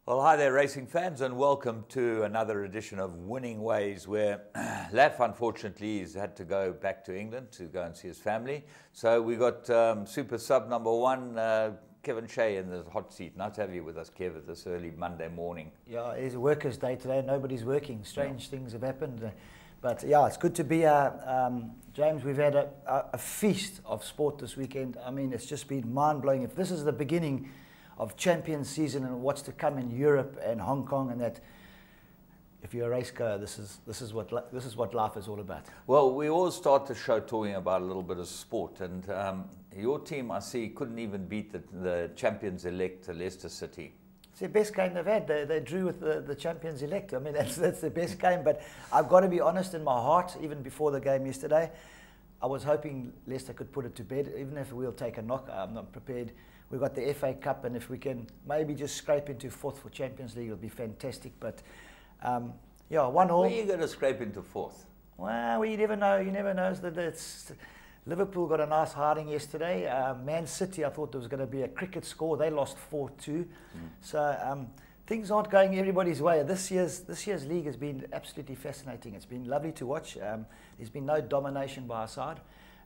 Well, hi there, racing fans, and welcome to another edition of Winning Ways, where Laf, unfortunately, has had to go back to England to go and see his family. So we got super sub number one, Kevin Shea, in the hot seat. Nice to have you with us, Kev, at this early Monday morning. Yeah, it's a workers' day today. Nobody's working. Strange things have happened. But yeah, it's good to be here. James, we've had a feast of sport this weekend. I mean, it's just been mind-blowing. If this is the beginning of Champions season and what's to come in Europe and Hong Kong, and that, if you're a race goer, this is what life is all about. Well, we always start the show talking about a little bit of sport, and your team, I see, couldn't even beat the champions-elect Leicester City. It's their best game they've had. They drew with the champions-elect. I mean, that's their best game. But I've got to be honest, in my heart, even before the game yesterday, I was hoping Leicester could put it to bed, even if we'll take a knock. I'm not prepared. We've got the FA Cup, and if we can maybe just scrape into fourth for Champions League, it'll be fantastic. But yeah, 1-1. Where are you going to scrape into fourth? Well, you never know. You never know. Liverpool got a nice hiding yesterday. Man City, I thought there was going to be a cricket score. They lost 4-2. So things aren't going everybody's way. This year's league has been absolutely fascinating. It's been lovely to watch. There's been no domination by our side,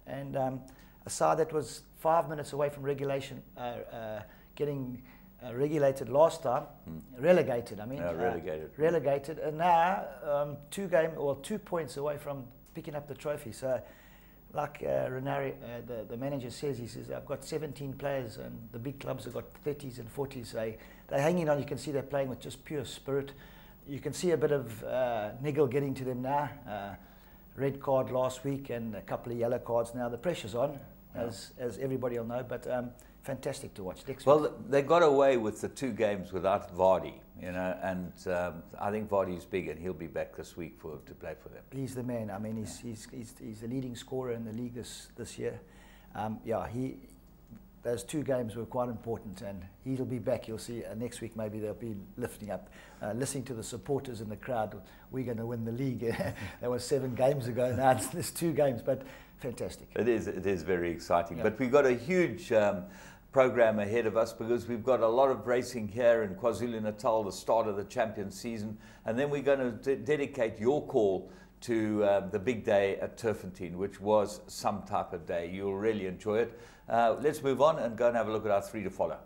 and a side that was 5 minutes away from regulation, getting regulated last time, relegated. I mean, relegated, and now 2 points away from picking up the trophy. So, like Renari, the manager says, he says, I've got 17 players, and the big clubs have got 30s and 40s. They're hanging on. You can see they're playing with just pure spirit. You can see a bit of niggle getting to them now. Red card last week and a couple of yellow cards now. The pressure's on, as everybody will know, but fantastic to watch. Well, they got away with the 2 games without Vardy, you know, and I think Vardy's big, and he'll be back this week to play for them. He's the man. I mean, he's the leading scorer in the league this year. Those 2 games were quite important, and he'll be back. You'll see next week. Maybe they'll be lifting up, listening to the supporters in the crowd. We're going to win the league. That was 7 games ago. Now it's 2 games, but fantastic. It is very exciting. Yeah. But we've got a huge program ahead of us, because we've got a lot of racing here in KwaZulu-Natal, the start of the Champions season, and then we're going to dedicate your call to the big day at Turfentine, which was some type of day. You'll really enjoy it. Let's move on and go and have a look at our 3 to follow.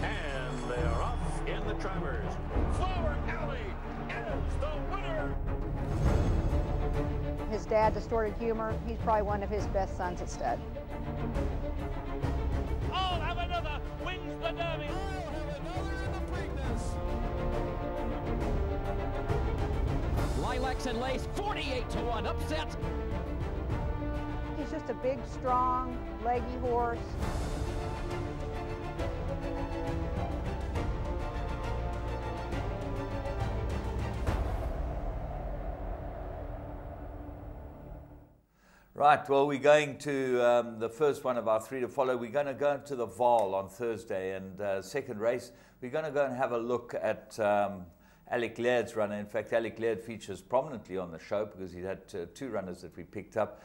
And they are off in the Travers. Flower Alley is the winner. His dad, distorted humor, he's probably one of his best sons at stud. I'll have another, wins the Derby. I'll have another in the Preakness. Lilacs and Lace, 48-1, upset. He's just a big, strong, leggy horse. Right, well, we're going to the first one of our 3 to follow. We're going to go to the Vaal on Thursday, and second race, we're going to go and have a look at Alec Laird's runner. In fact, Alec Laird features prominently on the show because he had 2 runners that we picked up,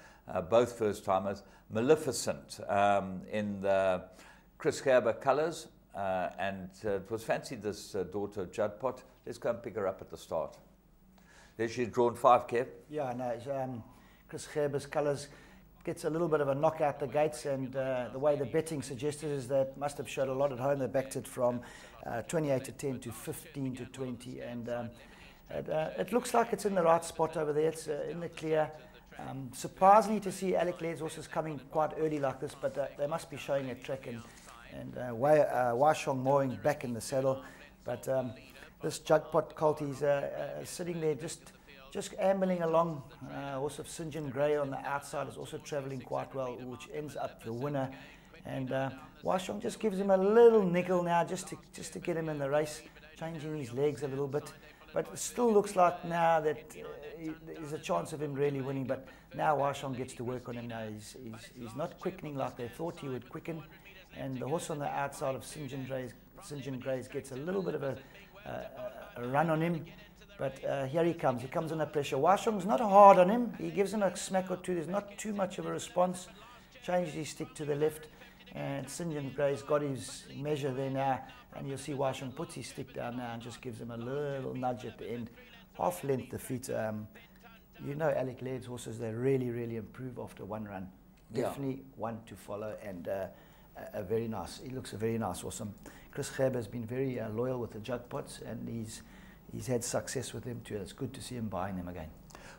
both first-timers. Maleficent in the Chris Gerber colours, and it was fancied, this daughter of Judd Pot. Let's go and pick her up at the start. There she's drawn 5, Kev. Yeah, no, Chris Gerber's colours gets a little bit of a knock out the gates, and the way the betting suggested is that must have showed a lot at home. They backed it from 28 to 10 to 15 to 20, and it looks like it's in the right spot over there. It's in the clear. Surprisingly to see Alec Laird's horses coming quite early like this, but they must be showing a track, and Wai Shong Moing back in the saddle. But this Jugpot colt, he's sitting there just ambling along. Also St. John Grey on the outside is also travelling quite well, which ends up the winner. And Wai Shong just gives him a little nickel now, just to get him in the race. changing his legs a little bit. But it still looks like now that there's a chance of him really winning. But now Washong gets to work on him now. He's not quickening like they thought he would quicken. And the horse on the outside of St. John Gray's gets a little bit of a run on him. But here he comes. He comes under pressure. Washong's not hard on him. He gives him a smack or two. There's not too much of a response. Changes his stick to the left. And St. John Gray's got his measure there now. And you'll see Washong puts his stick down now and just gives him a little nudge at the end. Half length defeat. You know Alec Laird's horses, they really, really improve after one run. Yeah. Definitely one to follow, and a very nice, he looks a very nice horse. Chris Gerber has been very loyal with the Jugpots, and he's had success with them too. It's good to see him buying them again.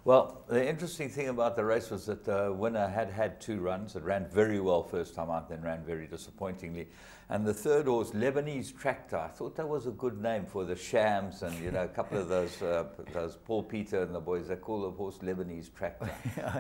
Well, the interesting thing about the race was that the winner had 2 runs. It ran very well first time out, then ran very disappointingly. And the third horse, Lebanese Tractor, I thought that was a good name for the Shams and, you know, a couple of those Paul Peter and the boys, they call the horse Lebanese Tractor.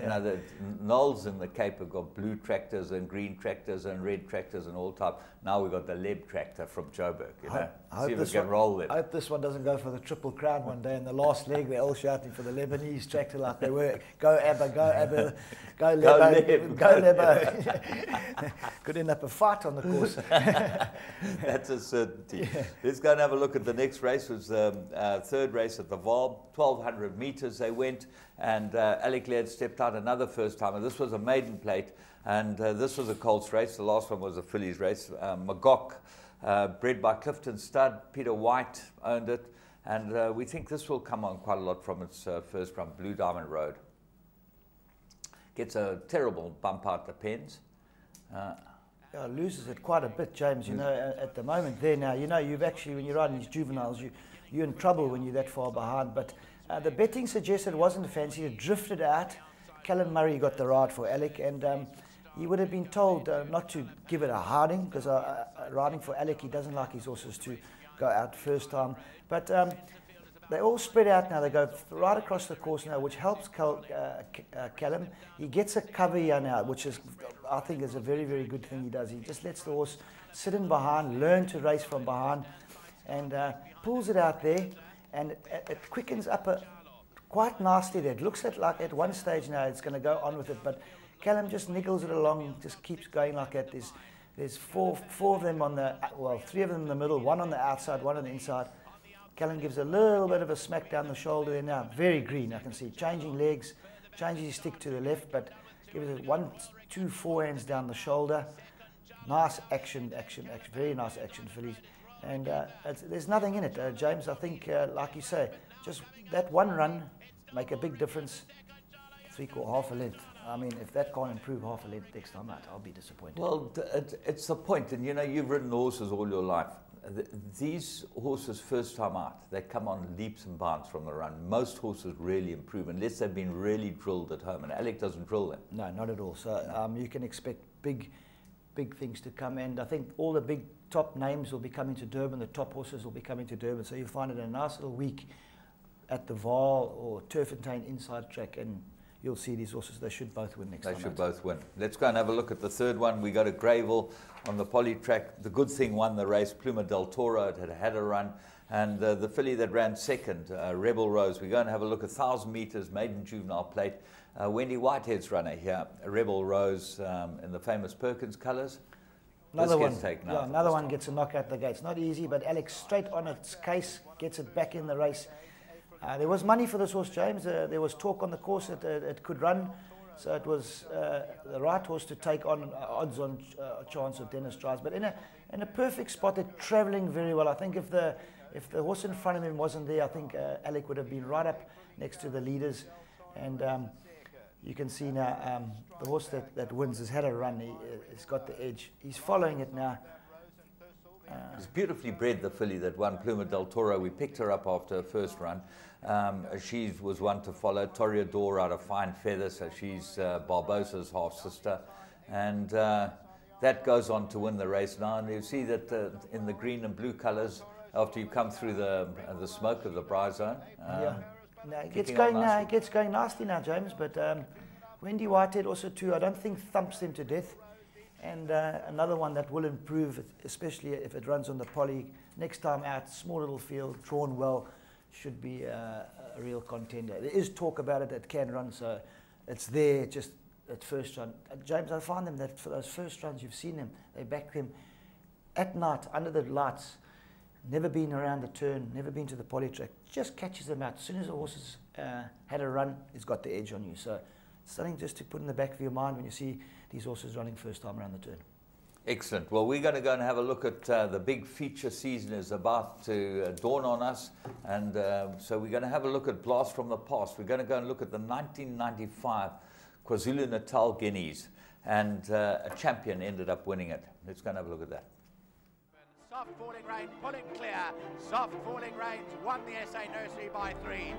You know, the Knolls in the Cape have got blue tractors and green tractors and red tractors and all type. Now we've got the Leb Tractor from Joburg, you know. See if we can roll them. I hope this one doesn't go for the Triple Crown one day. In the last leg, they're all shouting for the Lebanese Tractor like they were. Go Abba, go Abba, go Lebo, go Lebo. Could end up a fight on the course. That's a certainty. Yeah. Let's go and have a look at the next race. It was the third race at the Vaal. 1,200 metres they went, and Alec Laird stepped out another first timer. This was a maiden plate, and this was a colts race. The last one was a fillies race. Magog, bred by Clifton Stud. Peter White owned it, and we think this will come on quite a lot from its first run. Blue Diamond Road gets a terrible bump out the pens. Yeah, loses it quite a bit, James, you know, at the moment there now. You know, you've actually, when you're riding these juveniles, you're in trouble when you're that far behind. But the betting suggested it wasn't fancy. It drifted out. Callum Murray got the ride for Alec, and he would have been told not to give it a harding, because riding for Alec, he doesn't like his horses to go out first time. But they all spread out now. They go right across the course now, which helps Callum. He gets a cover here now, which is, I think, is a very, very good thing he does. He just lets the horse sit in behind, learn to race from behind, and pulls it out there, and it quickens up quite nicely there. It looks like at one stage now it's going to go on with it, but Callum just niggles it along, just keeps going like that. There's four of them on the, well, 3 of them in the middle, 1 on the outside, 1 on the inside. Callum gives a little bit of a smack down the shoulder there now. Very green, I can see. Changing legs, changes his stick to the left, but gives it 1, 2 forehands down the shoulder. Nice action, very nice action, fillies. And there's nothing in it, James. I think, like you say, just that one run make a big difference. 3/4, half a length. I mean, if that can't improve half a length next time out, I'll be disappointed. Well, it's the point, and you know, you've ridden horses all your life. These horses first time out, they come on leaps and bounds from the run. Most horses really improve unless they've been really drilled at home, and Alec doesn't drill them. No, not at all. So you can expect big things to come, and I think all the big top names will be coming to Durban. The top horses will be coming to Durban, so you'll find it a nice little week at the Vaal or Turffontein inside track, and you'll see these horses. They should both win next time. They should both win. Let's go and have a look at the third one. We go to Greyville on the poly track. The good thing won the race. Pluma del Toro, it had a run. And the filly that ran second, Rebel Rose. We go and have a look at 1,000 metres, maiden juvenile plate. Wendy Whitehead's runner here, Rebel Rose, in the famous Perkins colours. Another one gets a knock out the gates. Not easy, but Alex straight on its case, gets it back in the race. There was money for this horse, James. There was talk on the course that it could run. So it was the right horse to take on odds-on chance of Dennis Drives. But in a perfect spot, they're travelling very well. I think if the horse in front of him wasn't there, I think Alec would have been right up next to the leaders. And you can see now the horse that wins has had a run. He's got the edge. He's following it now. It's beautifully bred, the filly that won, Pluma del Toro. We picked her up after her first run. She was one to follow. Toreador out of Fine Feather, so she's Barbosa's half-sister. And that goes on to win the race now. And you see that in the green and blue colours, after you come through the smoke of the Bri Zone. No, it gets going now. It gets going nicely now, James. But Wendy Whitehead also too, I don't think thumps them to death. And another one that will improve, especially if it runs on the poly, next time out, small little field, drawn well, should be a real contender. There is talk about it can run, so it's there just at first run. James, I find them that for those first runs, you've seen them, they back them at night under the lights, never been around the turn, never been to the poly track, just catches them out. As soon as the horse has had a run, he's got the edge on you. So something just to put in the back of your mind when you see these horses running first time around the turn. Excellent. Well, we're going to go and have a look at the big feature season is about to dawn on us. And so we're going to have a look at Blast from the Past. We're going to go and look at the 1995 KwaZulu-Natal Guineas. And a champion ended up winning it. Let's go and have a look at that. Soft falling rain, pulling clear. Soft falling rains won the SA Nursery by 3.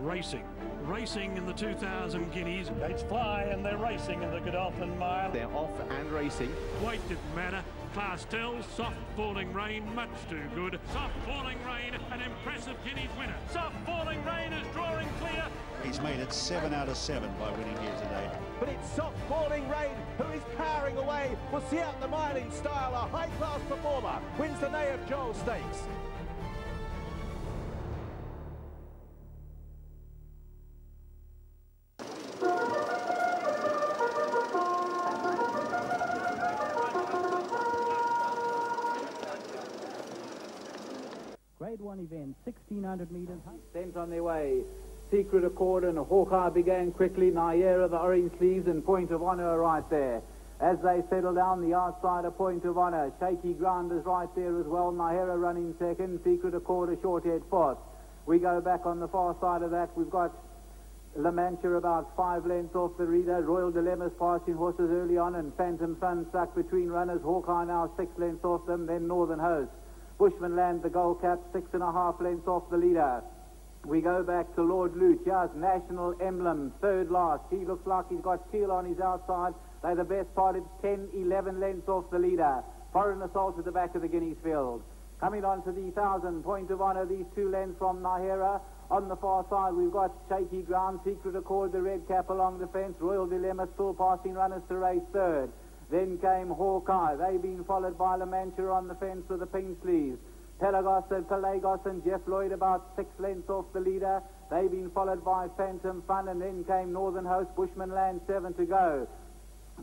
Racing in the 2000 Guineas. Gates fly and they're racing in the Godolphin Mile. They're off and racing. Weight didn't matter. Class tells, soft falling rain, much too good. Soft falling rain, an impressive Guineas winner. Soft falling rain is drawing clear. He's made it 7 out of 7 by winning here today. But it's soft falling rain who is powering away. We'll see out the mile in style. A high-class performer wins the Nay of Joel Stakes. Grade 1 event, 1600 metres. Sent on their way. Secret Accord and Hawkeye began quickly. Naira, the orange sleeves, and Point of Honour are right there. As they settle down, the outsider Point of Honour. Shaky Ground is right there as well. Naira running second. Secret Accord a short head fourth. We go back on the far side of that. We've got La Mancha about 5 lengths off the leader. Royal Dilemma's passing horses early on, and Phantom Fun stuck between runners. Hawkeye now 6 lengths off them. Then Northern Host. Bushman Land, the gold cap, 6.5 lengths off the leader. We go back to Lord Lute. Here's National Emblem, third last. He looks like he's got Teal on his outside. They're the best part. It's 10, 11 lengths off the leader. Foreign Assault at the back of the Guineas field. Coming on to the 1,000, Point of Honour, these 2 lengths from Nahera. On the far side, we've got Shaky Ground, Secret Accord, the red cap along the fence. Royal Dilemma still passing runners to race third. Then came Hawkeye. They've been followed by La Mancha on the fence with the pink sleeves. Pelagos and Jeff Lloyd about 6 lengths off the leader. They've been followed by Phantom Fun, and then came Northern Host, Bushman Land, 7 to go.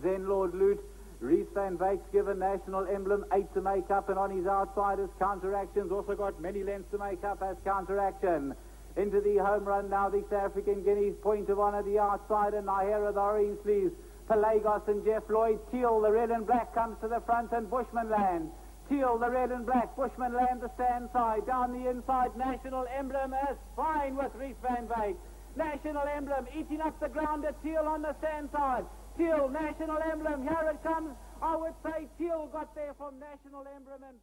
Then Lord Lute, Reese Van Vake's given National Emblem 8 to make up, and on his outside is Counteraction's also got many lengths to make up as Counteraction. Into the home run now, the South African Guineas, Point of Honour, the outside, and Nahera, the orange sleeves. Pelagos and Jeff Lloyd. Teal, the red and black, comes to the front, and Bushman Land. Teal, the red and black, Bushman Land, the stand side. Down the inside, National Emblem is fine with Reese Van Wyk. National Emblem eating up the ground at Teal on the stand side. Teal, National Emblem, here it comes. I would say Teal got there from National Emblem. And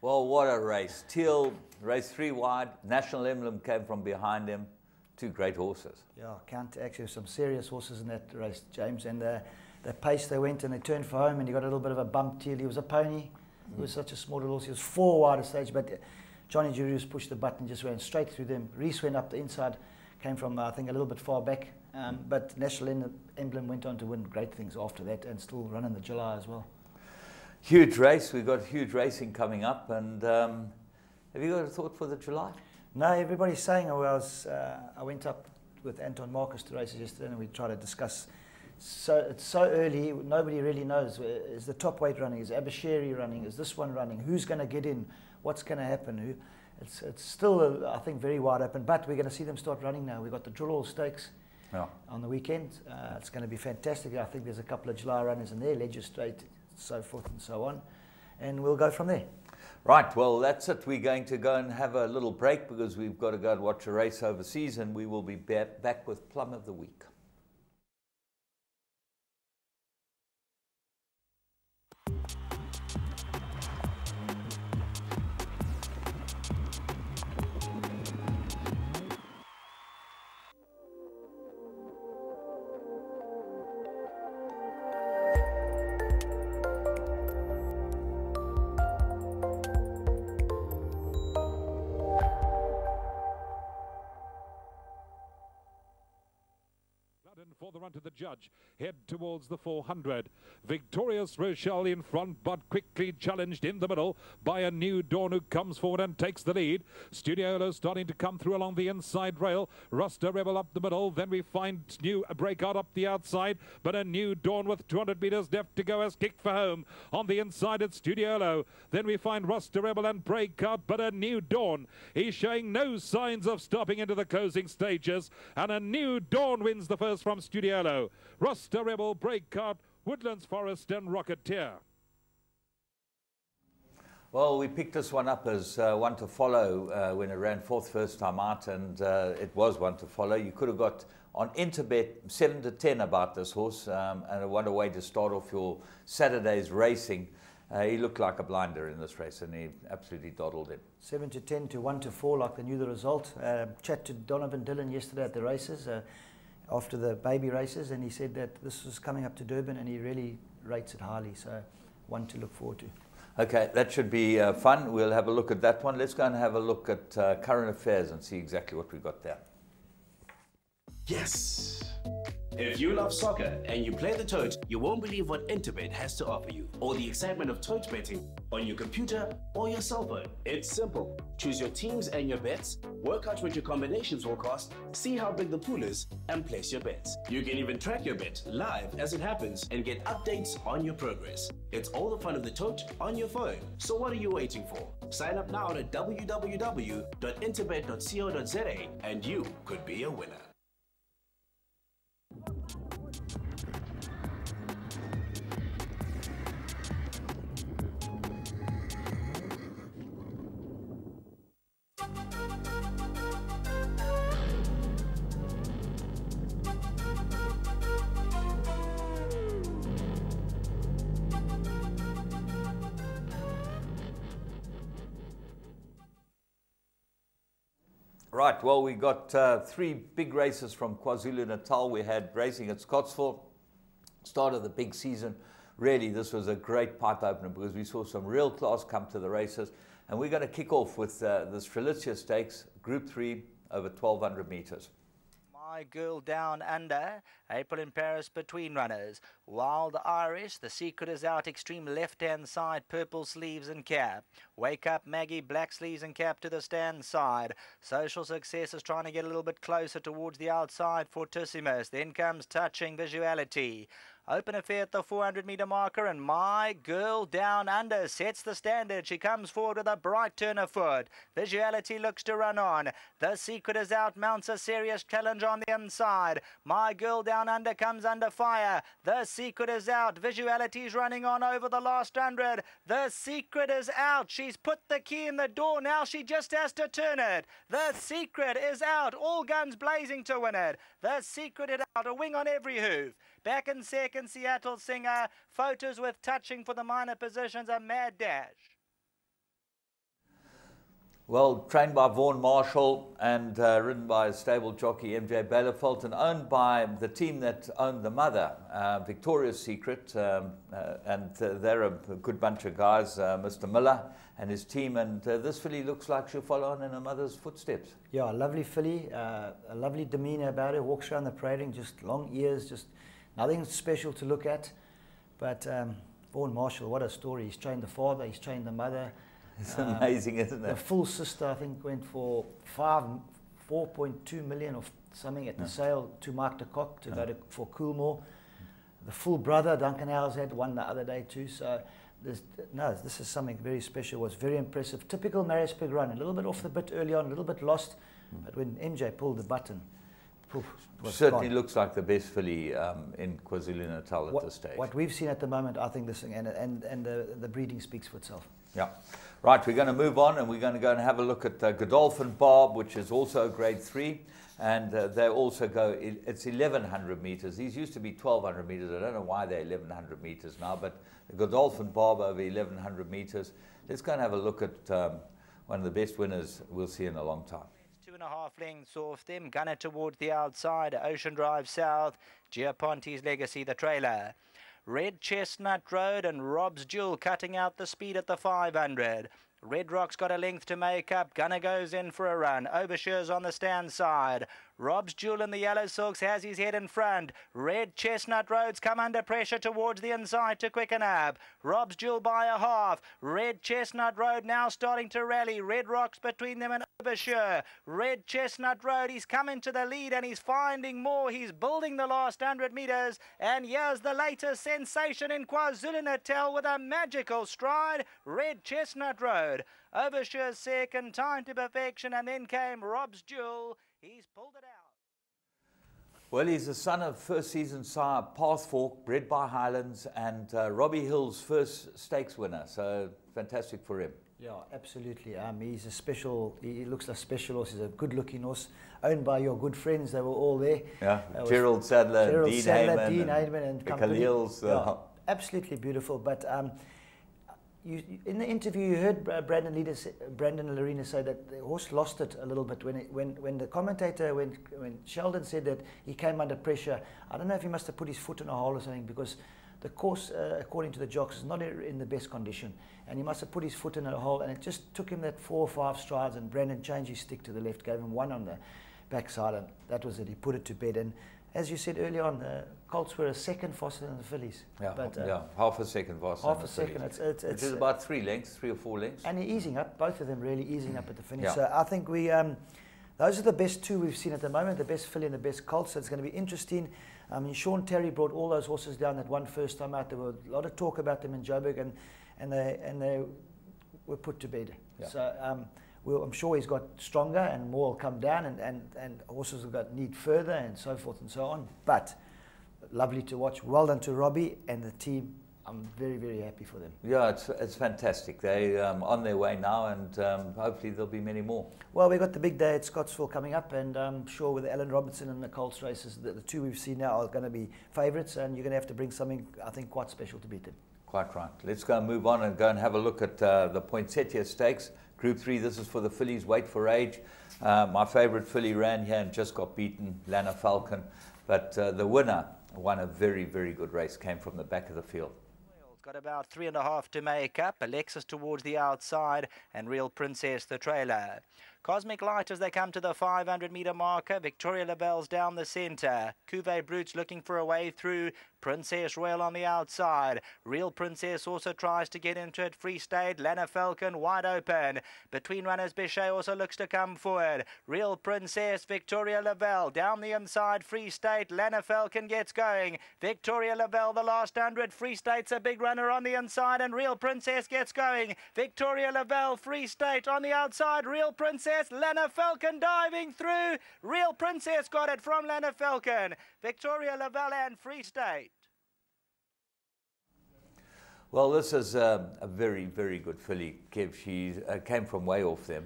well, what a race. Teal raced 3 wide. National Emblem came from behind him. 2 great horses. Yeah, actually some serious horses in that race, James. And the pace they went and they turned for home, and he got a little bit of a bump. Teal, he was a pony. He was such a small little horse. He was 4 wide at stage, but Johnny Jurius pushed the button, just ran straight through them. Reese went up the inside, came from, I think, a little bit far back. But National Emblem went on to win great things after that and still run in the July as well. Huge race. We've got huge racing coming up. And have you got a thought for the July? No, everybody's saying, I went up with Anton Marcus to races yesterday, and we tried to discuss. So it's so early, nobody really knows. Is the top weight running? Is Abashiri running? Is this one running? Who's going to get in? What's going to happen? It's still, I think, very wide open, but we're going to see them start running now. We've got the Drill Stakes on the weekend. It's going to be fantastic. I think there's a couple of July runners in there, Legislate, so forth and so on, and we'll go from there. Right, well, that's it. We're going to go and have a little break because we've got to go and watch a race overseas, and we will be back with Plum of the Week. front of the judge. Head towards the 400. Victorious Rochelle in front, but quickly challenged in the middle by a New Dawn, who comes forward and takes the lead. Studiolo starting to come through along the inside rail. Ruster Rebel up the middle. Then we find New Breakout up the outside, but a New Dawn with 200 metres left to go has kicked for home. On the inside it's Studiolo. Then we find Ruster Rebel and Breakout, but a New Dawn is showing no signs of stopping into the closing stages, and a New Dawn wins the first from Studiolo. Ruster Rebel, Breakout, Woodlands Forest and Rocketeer. Well, we picked this one up as one to follow when it ran fourth first time out, and it was one to follow. You could have got on Interbet 7 to 10 about this horse, and what a way to start off your Saturday's racing. He looked like a blinder in this race, and he absolutely dawdled it. 7 to 10 to 1 to 4, like they knew the result. Chat to Donovan Dillon yesterday at the races, after the baby races, and he said that this was coming up to Durban, and he really rates it highly. So, one to look forward to. Okay, that should be fun. We'll have a look at that one. Let's go and have a look at current affairs and see exactly what we got there. Yes! If you love soccer and you play the tote, you won't believe what Interbet has to offer you, or the excitement of tote betting on your computer or your cell phone. It's simple. Choose your teams and your bets, work out what your combinations will cost, see how big the pool is, and place your bets. You can even track your bet live as it happens and get updates on your progress. It's all the fun of the tote on your phone. So what are you waiting for? Sign up now at www.interbet.co.za and you could be a winner. Right, well, we got 3 big races from KwaZulu-Natal. We had racing at Scottsville, start of the big season. Really, this was a great pipe opener because we saw some real class come to the races. And we're going to kick off with the Strelitzia Stakes, Group 3, over 1,200 metres. My Girl Down Under, April in Paris between runners. Wild Irish, The Secret is out, extreme left-hand side, purple sleeves and cap. Wake Up Maggie, black sleeves and cap to the stand side. Social Success is trying to get a little bit closer towards the outside, Fortissimus. Then comes Touching Visuality. Open Affair at the 400-metre marker, and My Girl Down Under sets the standard. She comes forward with a bright turn of foot. Visuality looks to run on. The Secret is out, mounts a serious challenge on the inside. My Girl Down Under comes under fire. The Secret is out. Visuality's running on over the last 100. The Secret is out. She's put the key in the door. Now she just has to turn it. The Secret is out. All guns blazing to win it. The Secret is out. A wing on every hoof. Back in second, Seattle Singer. Photos with Touching for the minor positions. A mad dash. Well, trained by Vaughan Marshall and ridden by a stable jockey, MJ Baileyfelt, and owned by the team that owned the mother, Victoria's Secret. And they're a good bunch of guys, Mr. Miller and his team. And this filly looks like she'll follow on in her mother's footsteps. Yeah, a lovely filly, a lovely demeanour about her. Walks around the parading, just long ears, just nothing special to look at. But Vaughan Marshall, what a story. He's trained the father, he's trained the mother. It's amazing, isn't it? The full sister, I think, went for 4.2 million or something at the sale to Mark de Kock to go for Coolmore. The full brother, Duncan Howes, had one the other day too. So, this is something very special. It was very impressive. Typical Marispig run, a little bit off the bit early on, a little bit lost. But when MJ pulled the button, poof, it was certainly gone. looks like the best filly in KwaZulu-Natal at this stage. What we've seen at the moment, I think this thing, and the breeding speaks for itself. Yeah. Right, we're going to move on and we're going to go and have a look at Godolphin Bob, which is also grade 3. And they also go, it's 1,100 metres. These used to be 1,200 metres. I don't know why they're 1,100 metres now, but the Godolphin Bob over 1,100 metres. Let's go and have a look at one of the best winners we'll see in a long time. 2.5 lengths off them. Gunner towards the outside. Ocean Drive South. Giaponti's Legacy, the trailer. Red Chestnut Road and Rob's Jewel cutting out the speed at the 500. Red Rock's got a length to make up. Gunner goes in for a run. Overshere's on the stand side. Rob's Jewel in the yellow silks has his head in front. Red Chestnut Roads come under pressure towards the inside to quicken up. Rob's Jewel by a half. Red Chestnut Road now starting to rally. Red Rocks between them and Oversure. Red Chestnut Road, he's coming to the lead and he's finding more. He's building the last 100 metres. And here's the latest sensation in KwaZulu-Natal with a magical stride. Red Chestnut Road. Overshure's second, time to perfection, and then came Rob's Jewel. He's pulled it out. Well, he's the son of first season sire Pathfork, bred by Highlands, and Robbie Hill's first stakes winner. So fantastic for him. Yeah, absolutely. He's a special. He looks like a special horse. He's a good-looking horse, owned by your good friends. They were all there. Yeah, Gerald Sadler, Dean Heyman, and company. Khalil's. Yeah, absolutely beautiful. But in the interview, you heard Brandon Lorena say that the horse lost it a little bit when the commentator, when Sheldon said that he came under pressure. I don't know if he must have put his foot in a hole or something, because the course, according to the jocks, is not in the best condition, and he must have put his foot in a hole, and it just took him that 4 or 5 strides, and Brandon changed his stick to the left, gave him one on the backside, and that was it. He put it to bed. And as you said earlier on, the Colts were a second faster than the fillies. Yeah, but, half a second faster. Half a second. It's which is about 3 or 4 lengths. And they're easing up, both of them really easing up at the finish. Yeah. So I think we, those are the best 2 we've seen at the moment, the best filly and the best Colts. So it's going to be interesting. I mean, Sean Terry brought all those horses down that one first time out. There were a lot of talk about them in Joburg, and they were put to bed. Yeah. So I'm sure he's got stronger and more will come down, and horses have got need further and so forth and so on. But lovely to watch. Well done to Robbie and the team. I'm very, very happy for them. Yeah, it's fantastic. They're on their way now, and hopefully there'll be many more. Well, we've got the big day at Scottsville coming up, and I'm sure with the Alan Robertson and the Colts races, the 2 we've seen now are going to be favourites, and you're going to have to bring something, I think, quite special to beat them. Quite right. Let's go and move on and go and have a look at the Poinsettia Stakes. Group 3, this is for the fillies, Wait for Age. My favourite filly ran here and just got beaten, Lana Falcon. But the winner won a very, very good race, came from the back of the field. Got about 3.5 to make up. Alexis towards the outside and Real Princess the trailer. Cosmic Light as they come to the 500-metre marker. Victoria Lavelle's down the centre. Cuvée Brute's looking for a way through. Princess Royal on the outside. Real Princess also tries to get into it. Free State. Lana Falcon wide open. Between runners, Bechet also looks to come forward. Real Princess, Victoria Lavelle. Down the inside, Free State. Lana Falcon gets going. Victoria Lavelle, the last 100. Free State's a big runner on the inside, and Real Princess gets going. Victoria Lavelle, Free State on the outside. Real Princess, Lana Falcon diving through. Real Princess got it from Lana Falcon. Victoria Lavelle and Free State. Well, this is a very, very good filly, Kev. She came from way off them.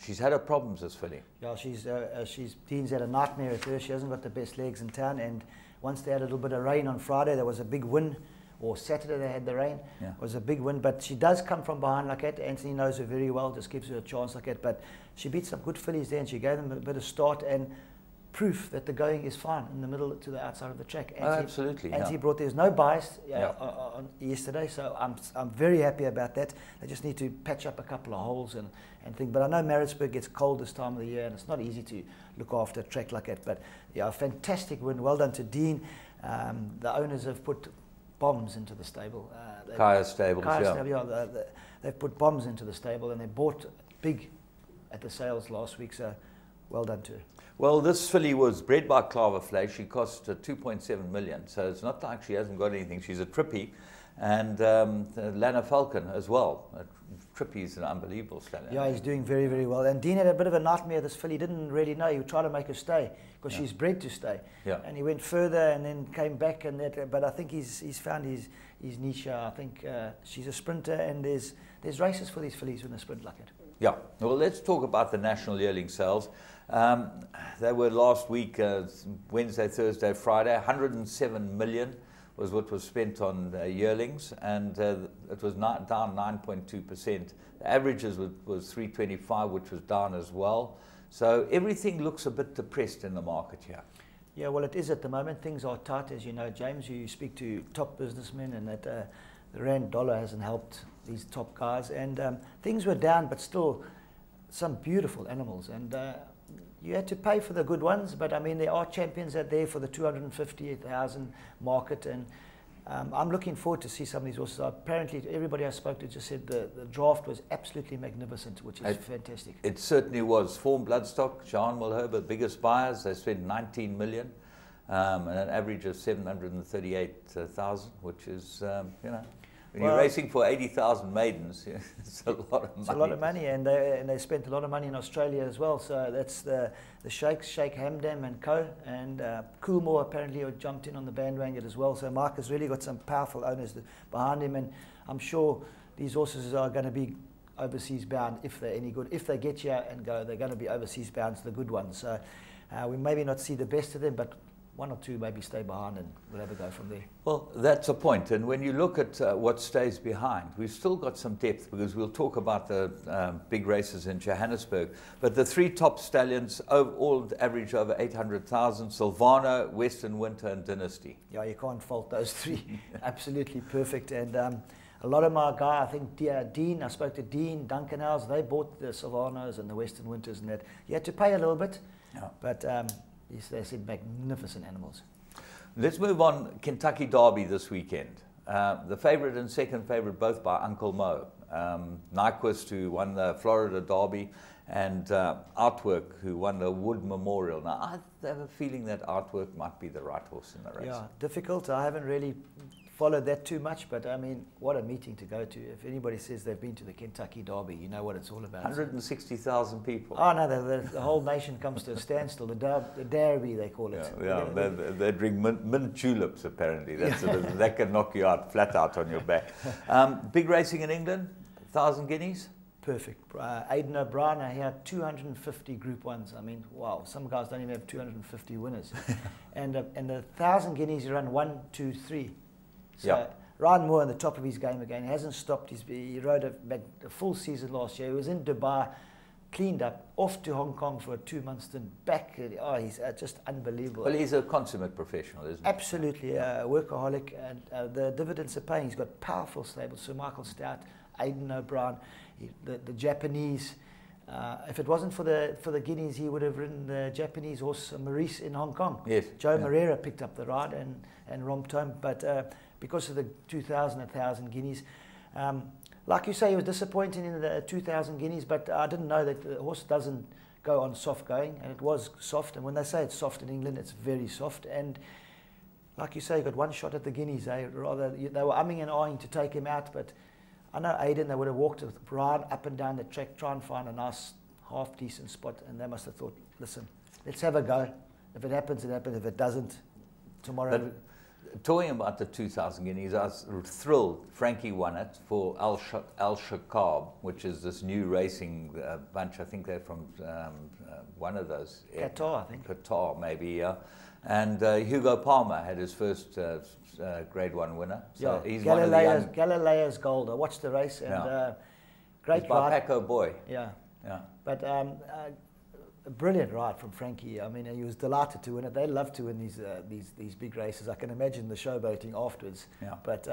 She's had her problems, this filly. Yeah, Dean's had a nightmare with her. She hasn't got the best legs in town, and once they had a little bit of rain on Friday, there was a big win, or Saturday they had the rain. Yeah. It was a big win, but she does come from behind like that. Anthony knows her very well, just gives her a chance like that. But she beat some good fillies there, and she gave them a bit of start, and proof that the going is fine in the middle to the outside of the track. Absolutely. And he brought, there's no bias on yesterday, so I'm very happy about that. They just need to patch up a couple of holes and think. But I know Maritzburg gets cold this time of the year, and it's not easy to look after a track like that. But yeah, a fantastic win. Well done to Dean. The owners have put bombs into the stable. Kaya Stables, they've put bombs into the stable, and they bought big at the sales last week, so well done to her. Well, this filly was bred by Claverflay. She cost 2.7 million, so it's not like she hasn't got anything. She's a trippy, and Lana Falcon as well. Trippy's an unbelievable stallion. Yeah, he's doing very, very well. And Dean had a bit of a nightmare. This filly didn't really know. He would try to make her stay because she's bred to stay. Yeah. And he went further and then came back, and that. But I think he's found his niche. I think she's a sprinter, and there's races for these fillies when they sprint like it. Yeah. Well, let's talk about the national yearling sales. They were last week, Wednesday, Thursday, Friday. 107 million was what was spent on yearlings, and it was down 9.2%. The averages was 325, which was down as well. So everything looks a bit depressed in the market here. Yeah, well, it is at the moment. Things are tight, as you know, James. You speak to top businessmen, and that the rand dollar hasn't helped these top guys. And things were down, but still, some beautiful animals, and you had to pay for the good ones, but I mean there are champions out there for the 250,000 market, and I'm looking forward to see some of these horses. Apparently everybody I spoke to just said the draft was absolutely magnificent, which is fantastic. It certainly was. Form Bloodstock, Jean Mulhoba, biggest buyers, they spent 19 million and an average of 738,000, which is, you know, when you're racing for 80,000 maidens, it's a lot of money. It's a lot of money, and they spent a lot of money in Australia as well. So that's the Sheikhs, Sheikh Hamdan and co, and Coolmore apparently jumped in on the bandwagon as well. So Mark has really got some powerful owners behind him, and I'm sure these horses are going to be overseas bound if they're any good. If they get here and go, they're going to be overseas bound to the good ones. So we maybe not see the best of them, but one or two maybe stay behind and we'll have a go from there. Well, that's a point. And when you look at what stays behind, we've still got some depth, because we'll talk about the big races in Johannesburg. But the three top stallions all average over 800,000, Silvano, Western Winter and Dynasty. Yeah, you can't fault those three. Absolutely perfect. And a lot of my guys, I think Dean, I spoke to Dean, Duncan House, they bought the Silvanos and the Western Winters and that. You had to pay a little bit, but they said magnificent animals. Let's move on. Kentucky Derby this weekend. The favourite and second favourite both by Uncle Mo. Nyquist, who won the Florida Derby, and Outwork, who won the Wood Memorial. Now, I have a feeling that Outwork might be the right horse in the race. Yeah, difficult. I haven't really followed that too much, but I mean, what a meeting to go to. If anybody says they've been to the Kentucky Derby, you know what it's all about. 160,000 people. Oh no, the whole nation comes to a standstill. The Derby, they call it. Yeah, they drink mint juleps apparently. That can knock you out, flat out on your back. Big racing in England, 1,000 guineas. Perfect. Aidan O'Brien, he had 250 Group 1s. I mean, wow, some guys don't even have 250 winners. and the 1,000 guineas, you run 1, 2, 3. So Ryan Moore on the top of his game again. He hasn't stopped. He rode a full season last year. He was in Dubai, cleaned up, off to Hong Kong for 2 months, then back. Oh, he's just unbelievable. Well, he's a consummate professional, isn't he? Absolutely, a workaholic, and the dividends are paying. He's got powerful stables. Sir Michael Stout, Aidan O'Brien, the Japanese. If it wasn't for the guineas, he would have ridden the Japanese horse Maurice in Hong Kong. Yes. Joe Moreira picked up the ride and romped home, but because of the 1,000 guineas. Like you say, he was disappointing in the 2,000 guineas, but I didn't know that the horse doesn't go on soft going, and it was soft. And when they say it's soft in England, it's very soft. And like you say, he got one shot at the guineas. They were umming and ahhing to take him out, but I know Aidan, they would have walked with Brian up and down the track, try and find a nice, half-decent spot, and they must have thought, listen, let's have a go. If it happens, it happens. If it doesn't, tomorrow... Talking about the 2,000 guineas, I was thrilled. Frankie won it for Al Shakab, which is this new racing bunch. I think they're from one of those. Qatar, I think. Qatar, maybe, yeah. And Hugo Palmer had his first Grade 1 winner. So he's Galileo's Gold. I watched the race, and great by ride. Paco Boy. Yeah. Yeah. But a brilliant ride from Frankie. I mean, he was delighted to win it. They love to win these big races. I can imagine the showboating afterwards. Yeah. But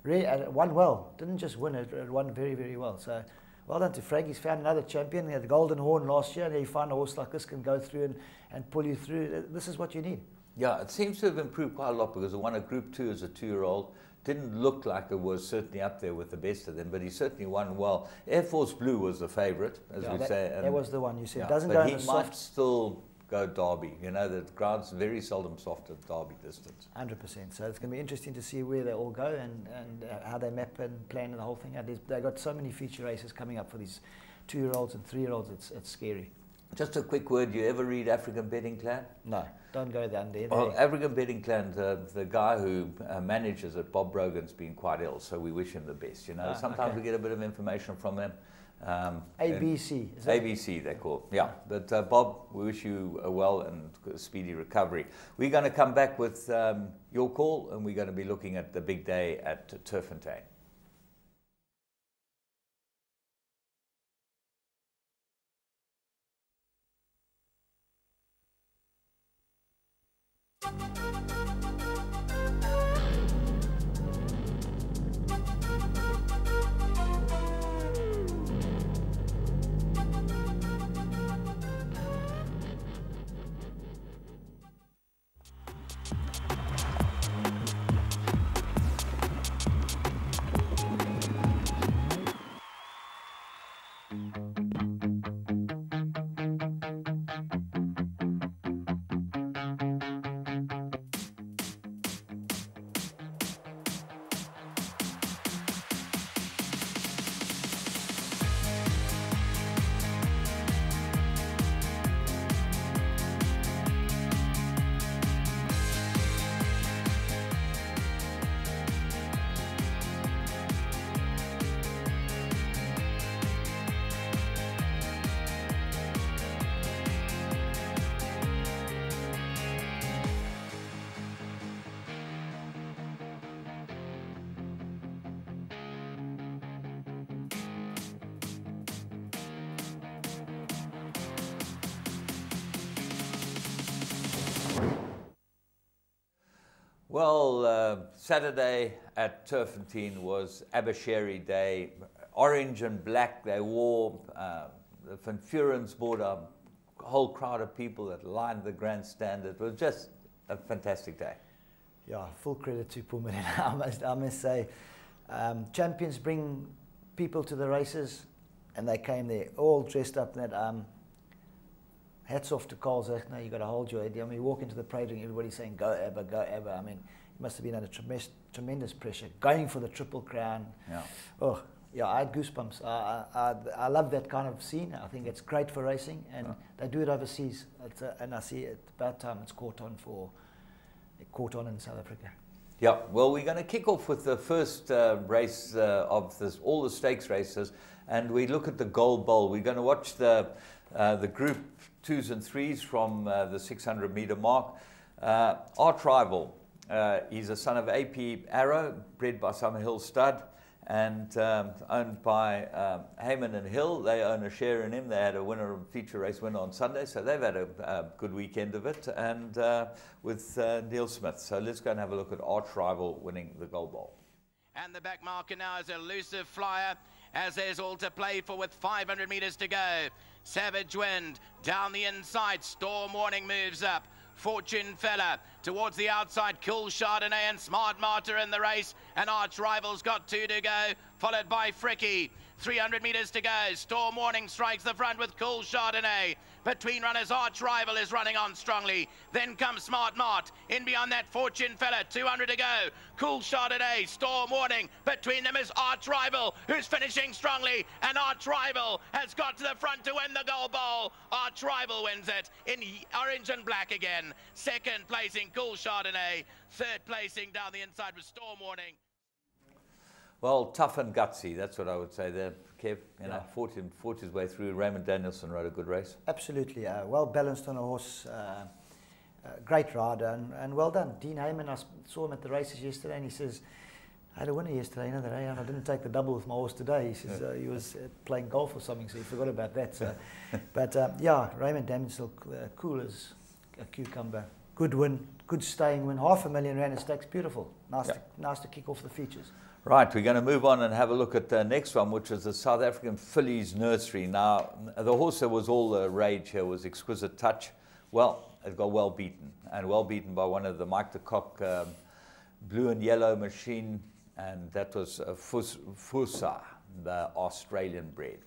really, won well. Didn't just win it, won very, very well. So well done to Frank. He's found another champion. He had the Golden Horn last year, and you find a horse like this can go through and pull you through. This is what you need. Yeah, it seems to have improved quite a lot, because he won a Group 2 as a 2-year-old. Didn't look like it was certainly up there with the best of them, but he certainly won well. Air Force Blue was the favourite, as we say. That was the one you said. Yeah, Doesn't but go he in the might soft. still go Derby. You know, the ground's very seldom soft at Derby distance. 100%. So it's going to be interesting to see where they all go and how they map and plan the whole thing out. They've got so many feature races coming up for these 2-year-olds and 3-year-olds. It's scary. Just a quick word, you ever read African Betting Clan? No, don't go down there. Well, African Betting Clan, the guy who manages it, Bob Brogan's been quite ill, so we wish him the best. You know, sometimes we get a bit of information from them. ABC. ABC, they're called. Yeah, but Bob, we wish you a well and speedy recovery. We're going to come back with your call, and we're going to be looking at the big day at Turffontein. Well, Saturday at Turfentine was Abashiri Day. Orange and black they wore. The Van Furens brought a whole crowd of people that lined the grandstand. It was just a fantastic day. Yeah, full credit to Pullman. I must say, champions bring people to the races, and they came there all dressed up in that. Hats off to Carl Zach. No, you got to hold your head. I mean, you walk into the parade ring, everybody's saying, go Abba, go Abba. I mean, you must have been under tremendous pressure, going for the Triple Crown. Yeah. Oh, yeah, I had goosebumps. I love that kind of scene. I think it's great for racing, and they do it overseas. And I see it about time it's caught on in South Africa. Yeah, well, we're going to kick off with the first race of all the stakes races, and we look at the Gold Bowl. We're going to watch the Group 2s and 3s from the 600-meter mark. Arch Rival, he's a son of AP Arrow, bred by Summerhill Stud, and owned by Heyman and Hill. They own a share in him. They had a feature race winner on Sunday, so they've had a good weekend of it, and with Neil Smith. So let's go and have a look at Arch Rival winning the Gold Bowl. And the back marker now is Elusive Flyer, as there's all to play for with 500 meters to go. Savage Wind down the inside. Storm Warning moves up. Fortune Fella towards the outside. Cool Chardonnay and Smart Martyr in the race. And Arch Rival's got 2 to go, followed by Fricky. 300 meters to go. Storm Warning strikes the front with Cool Chardonnay. Between runners, Arch Rival is running on strongly. Then comes Smart Mart. In beyond that, Fortune Fella. 200 to go. Cool Chardonnay, Storm Warning. Between them is Arch Rival, who's finishing strongly. And Arch Rival has got to the front to win the Gold Bowl. Arch Rival wins it in orange and black again. Second placing, Cool Chardonnay. Third placing down the inside was Storm Warning. Well, tough and gutsy, that's what I would say there, Kev. You know, fought his way through. Raymond Danielson rode a good race. Absolutely, well balanced on a horse, great rider, and well done. Dean Heyman, I saw him at the races yesterday, and he says, I had a winner yesterday, and I didn't take the double with my horse today. He says he was playing golf or something, so he forgot about that. So. But yeah, Raymond Danielson, cool as a cucumber. Good win, good staying win, R500,000 in stakes, beautiful. Nice to kick off the features. Right, we're going to move on and have a look at the next one, which is the South African Fillies Nursery. Now, the horse that was all the rage here was Exquisite Touch. Well, it got well beaten, and well beaten by one of the Mike de Kock blue and yellow machine, and that was Fusa, the Australian bred.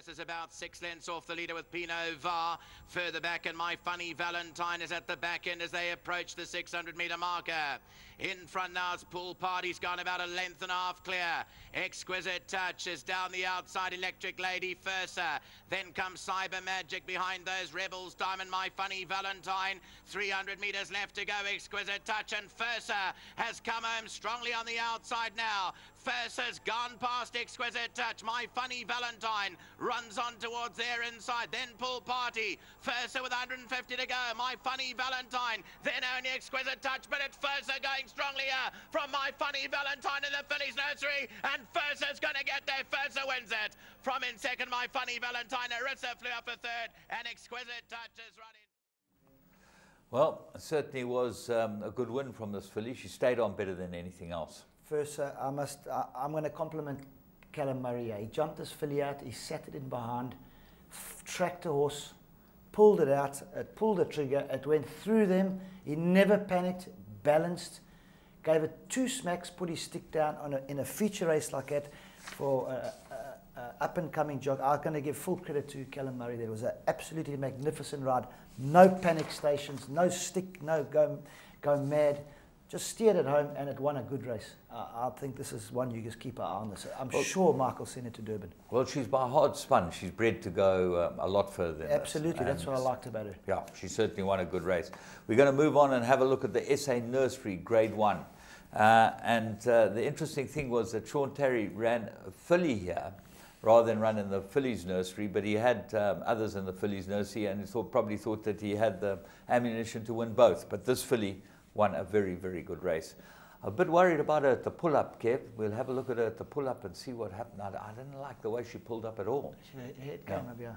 Is about 6 lengths off the leader with Pinot Var. Further back, and My Funny Valentine is at the back end as they approach the 600-meter marker. In front now is Pool Party's gone about 1.5 lengths clear. Exquisite Touch is down the outside. Electric Lady Fursa. Then comes Cyber Magic behind those Rebels. Diamond My Funny Valentine. 300 meters left to go. Exquisite Touch, and Fursa has come home strongly on the outside now. Fursa's gone past Exquisite Touch. My Funny Valentine runs on towards their inside. Then Pool Party. Fursa with 150 to go. My Funny Valentine. Then only Exquisite Touch, but it's Fursa going strongly here from My Funny Valentine in the Fillies Nursery. And Fursa's going to get there. Fursa wins it. From in second, My Funny Valentine. Arissa flew up for third. And Exquisite Touch is running. Well, it certainly was a good win from this filly. She stayed on better than anything else. First, I'm going to compliment Callum Murray. He jumped this filly out, he sat it in behind, tracked the horse, pulled it out, it pulled the trigger, it went through them. He never panicked, balanced, gave it 2 smacks, put his stick down in a feature race like that for up-and-coming jog. I'm going to give full credit to Callum Murray. There was an absolutely magnificent ride. No panic stations, no stick, no go mad. Just steered it home, and it won a good race. I think this is one you just keep an eye on this. I'm sure Michael sent it to Durban. Well, she's by hard spun. She's bred to go a lot further than Absolutely, that's what I liked about her. Yeah, she certainly won a good race. We're going to move on and have a look at the SA Nursery Grade 1. The interesting thing was that Sean Terry ran a filly here rather than run in the Fillies Nursery, but he had others in the Fillies Nursery, and he probably thought that he had the ammunition to win both. But this filly won a very, very good race. A bit worried about her at the pull-up, Kev. We'll have a look at her at the pull-up and see what happened. I didn't like the way she pulled up at all. Her head came up, yeah.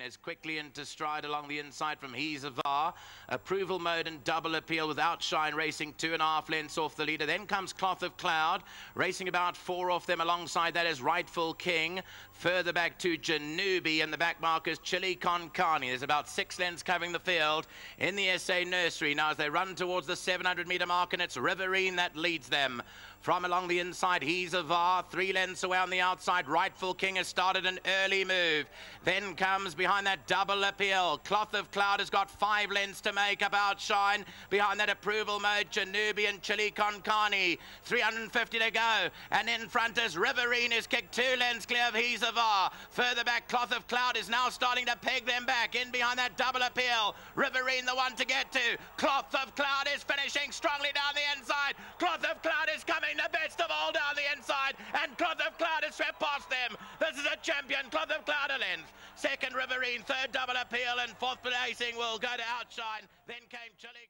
Is quickly into stride along the inside from He's a Var. Approval Mode and Double Appeal with Outshine racing 2.5 lengths off the leader. Then comes Cloth of Cloud racing about 4 off them. Alongside that is Rightful King. Further back to Janubi, and the back markers Chili Con Carne. There's about 6 lengths covering the field in the SA Nursery. Now as they run towards the 700-metre mark, and it's Riverine that leads them. From along the inside, He's a Var, 3 lengths away on the outside. Rightful King has started an early move. Then comes behind that Double Appeal. Cloth of Cloud has got 5 lengths to make up Outshine. Behind that Approval Mode, Janubi and Chili Con Carne. 350 to go. And in front is Riverine is kicked 2 lengths clear of He's a Var. Further back, Cloth of Cloud is now starting to peg them back. In behind that Double Appeal. Riverine the one to get to. Cloth of Cloud is finishing strongly down the inside. Cloth of Cloud is coming the best of all down the inside, and Cloth of Cloud has swept past them. This is a champion, Cloth of Cloud a length. Second Riverine, third Double Appeal, and fourth placing will go to Outshine. Then came Chili.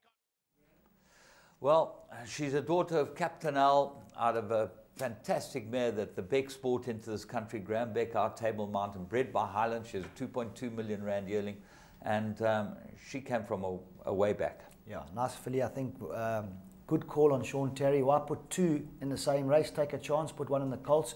Well, she's a daughter of Captain Al, out of a fantastic mare that the Beck brought into this country, Graham Beck, our Table Mountain, bred by Highland. She's a 2.2 million rand yearling, and she came from a way back. Yeah, nice filly, I think. Good call on Sean Terry. Why put 2 in the same race? Take a chance, put 1 in the Colts.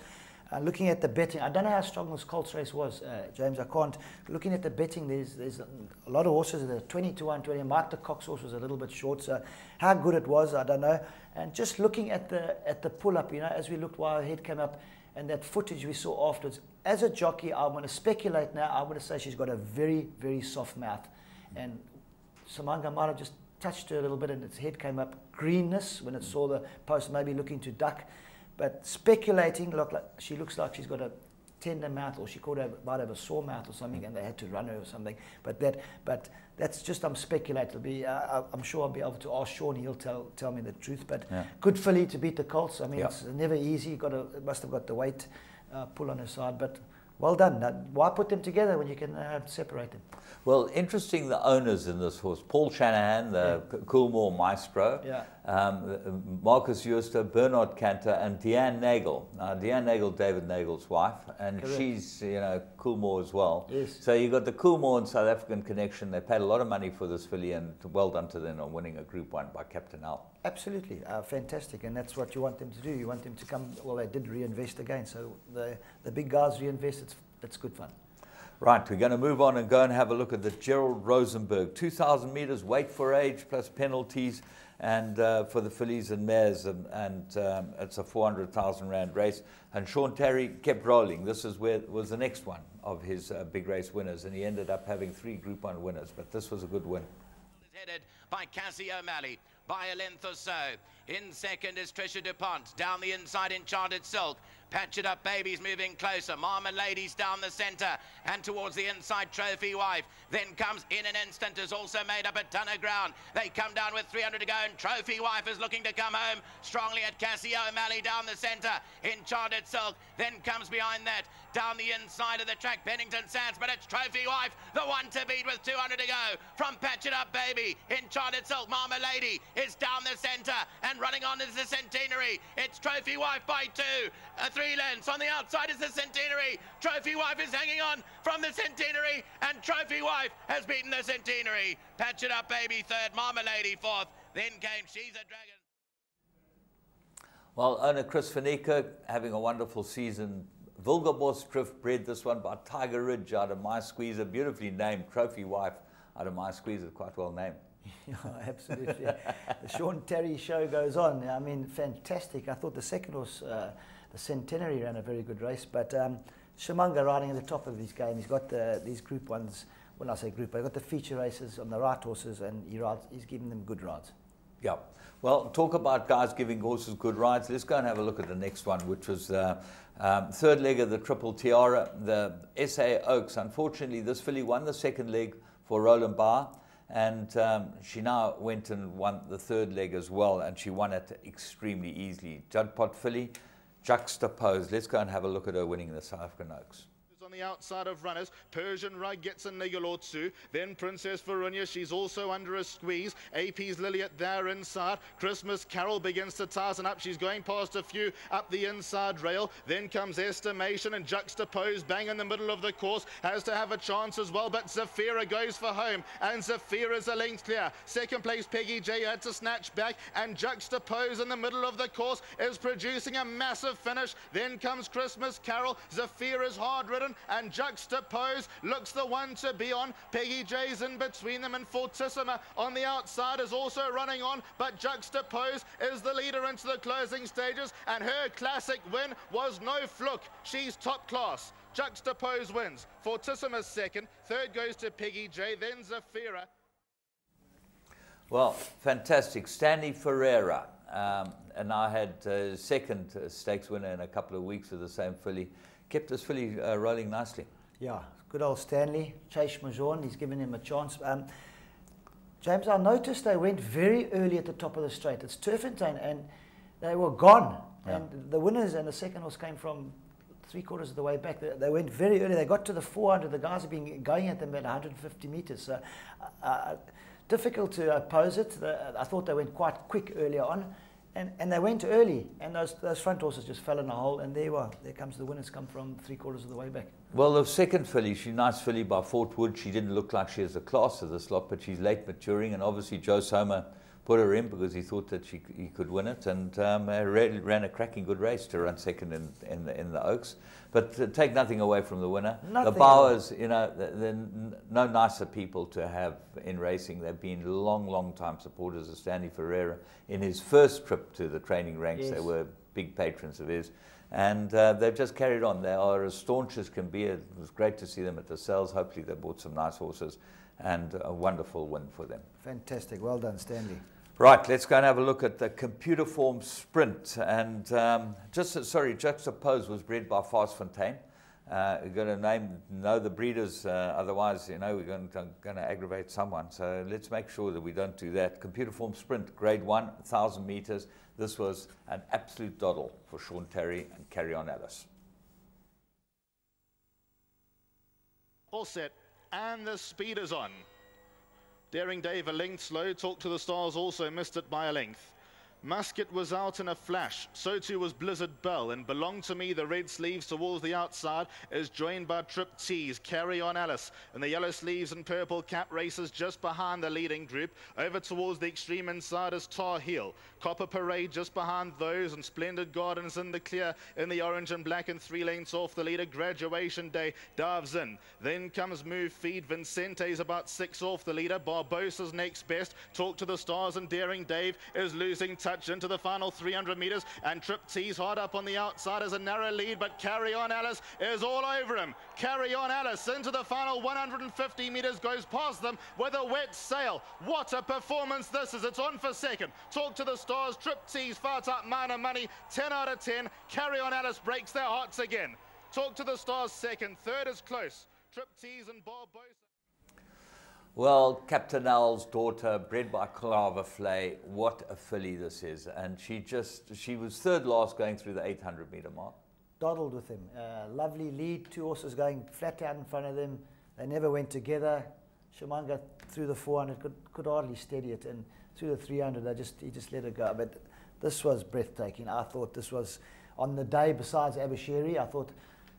Looking at the betting, I don't know how strong this Colts race was, James. I can't. Looking at the betting, there's a lot of horses that are 20 to 1, 20. Mike the Cox horse was a little bit short, so how good it was, I don't know. And just looking at the pull-up, you know, as we looked while her head came up, and that footage we saw afterwards. As a jockey, I'm going to speculate now. I'm going to say she's got a very, very soft mouth, and Samanga might have just touched her a little bit, and its head came up greenness when it saw the post, maybe looking to duck. But speculating, she looks like she's got a tender mouth, or she might have a sore mouth or something, and they had to run her or something. But that's just, I'm speculating. I'm sure I'll be able to ask Sean. He'll tell me the truth. But yeah. Good filly to beat the Colts. I mean, it's never easy. Must have got the weight pull on her side, but. Well done. Why put them together when you can separate them? Well, interesting, the owners in this horse. Paul Shanahan, the Coolmore maestro, Marcus Euster, Bernard Cantor, and Deanne Nagel. Deanne Nagel, David Nagel's wife, and correct. She's, you know, Coolmore as well. Yes. So you got the Coolmore and South African connection. They paid a lot of money for this filly, and well done to them on winning a Group 1 by Captain Al. Absolutely. Fantastic, and that's what you want them to do. You want them to come, well, they did reinvest again, so the big guys reinvest. It's good fun. Right, we're going to move on and go and have a look at the Gerald Rosenberg. 2,000 metres, weight for age, plus penalties, and for the fillies and mares, and it's a 400,000 rand race. And Sean Terry kept rolling. This is where was the next one of his big race winners, and he ended up having 3 Group 1 winners, but this was a good win. Headed by Cassie O'Malley by a length or so. In second is Trisha DuPont. Down the inside, Enchanted Silk. Patch It Up Babies moving closer. Marmaladies down the centre and towards the inside, Trophy Wife. Then comes In an Instant, is also made up a ton of ground. They come down with 300 to go, and Trophy Wife is looking to come home strongly at Cassie O'Malley down the centre. Enchanted Silk then comes behind that. Down the inside of the track, Bennington Sands, but it's Trophy Wife, the one to beat with 200 to go. From Patch It Up Baby, Enchanted Silk, Marmalady is down the centre and running on is the Centenary. It's Trophy Wife by 2. 3 lengths. On the outside is the Centenary. Trophy Wife is hanging on from the Centenary, and Trophy Wife has beaten the Centenary. Patch It Up Baby third, Marmalady fourth. Then came She's a Dragon. Well, owner Chris Fanica having a wonderful season. Vilgabos Drift bred this one by Tiger Ridge out of My Squeezer, beautifully named. Trophy Wife out of My Squeezer, quite well named. Yeah, absolutely. The Sean Terry show goes on. I mean, fantastic. I thought the second horse, the Centenary, ran a very good race, but Shamanga riding at the top of his game. He's got these Group 1s, when I say group, he's got the feature races on the right horses, and he's giving them good rides. Yeah. Well, talk about guys giving horses good rides. Let's go and have a look at the next one, which was third leg of the Triple Tiara, the SA Oaks. Unfortunately, this filly won the second leg for Roland Barr, and she now went and won the third leg as well, and she won it extremely easily. Judd Pot filly, Juxtaposed. Let's go and have a look at her winning the South African Oaks. On the outside of runners. Persian Rug gets a niggle or two. Then Princess Verunia, she's also under a squeeze. AP's Liliet there inside. Christmas Carol begins to tighten up. She's going past a few up the inside rail. Then comes Estimation and Juxtapose bang in the middle of the course. Has to have a chance as well, but Zafira goes for home. And Zafira's a length clear. Second place Peggy J had to snatch back. And Juxtapose in the middle of the course is producing a massive finish. Then comes Christmas Carol. Zafira's hard ridden. And Juxtapose looks the one to be on. Peggy J's in between them, and Fortissima on the outside is also running on, but Juxtapose is the leader into the closing stages, and her classic win was no fluke. She's top class. Juxtapose wins. Fortissima's second. Third goes to Peggy J, then Zafira. Well, fantastic. Stanley Ferreira, and I had second stakes winner in a couple of weeks with the same filly. Kept this filly rolling nicely. Yeah, good old Stanley. Chase Majon, he's given him a chance. James, I noticed they went very early at the top of the straight. It's Turfentine, and they were gone. Yeah. And the winners and the second horse came from 3/4 of the way back. They went very early. They got to the 400. The guys have been going at them at 150 meters. So difficult to oppose it. I thought they went quite quick earlier on. And they went early, and those front horses just fell in a hole, and there comes the winners, come from 3/4 of the way back. Well, the second filly, she's a nice filly by Fort Wood. She didn't look like she has the class of this lot, but she's late maturing, and obviously Joe Sommer put her in because he thought that he could win it, and ran a cracking good race to run second in the Oaks. But take nothing away from the winner. Nothing. The Bowers, you know, they're no nicer people to have in racing. They've been long time supporters of Stanley Ferreira. In his first trip to the training ranks, yes, they were big patrons of his. And they've just carried on. They are as staunch as can be. It was great to see them at the sales. Hopefully they bought some nice horses, and a wonderful win for them. Fantastic. Well done, Stanley. Right, let's go and have a look at the computer form sprint. And Juxtapose was bred by Fast Fontaine. We're going to know the breeders, otherwise, you know, we're going to aggravate someone. So let's make sure that we don't do that. Computer form sprint, grade 1, 1,000 meters. This was an absolute doddle for Sean Terry and Carry On Alice. All set, and the speed is on. Daring Dave a length slow. Talk to the Stars also missed it by a length. Musket was out in a flash, so too was Blizzard Bell, and Belong to Me, the red sleeves towards the outside, is joined by Trip Tease, Carry On Alice, and the yellow sleeves and purple cap races just behind the leading group. Over towards the extreme inside is Tar Heel, Copper Parade just behind those, and Splendid Gardens in the clear in the orange and black, and 3 lengths off the leader. Graduation Day dives in. Then comes Move Feed, Vincente's about 6 off the leader. Barbosa's next best. Talk to the Stars and Daring Dave is losing touch into the final 300 meters, and Trip T's hard up on the outside as a narrow lead, but Carry On Alice is all over him. Carry On Alice into the final 150 meters, goes past them with a wet sail. What a performance this is. It's on for second. Talk to the Stars. Trip T's far up minor money, 10 out of 10. Carry On Alice breaks their hearts again. Talk to the Stars second. Third is close. Trip T's and Barbosa. Well, Captain Al's daughter, bred by Clava Flay, what a filly this is. And she was third last going through the 800 meter mark. Doddled with him. Lovely lead, 2 horses going flat out in front of them. They never went together. Shamanga through the 400 could hardly steady it, and through the 300 he just let it go. But this was breathtaking. I thought this was, on the day besides Abashiri, I thought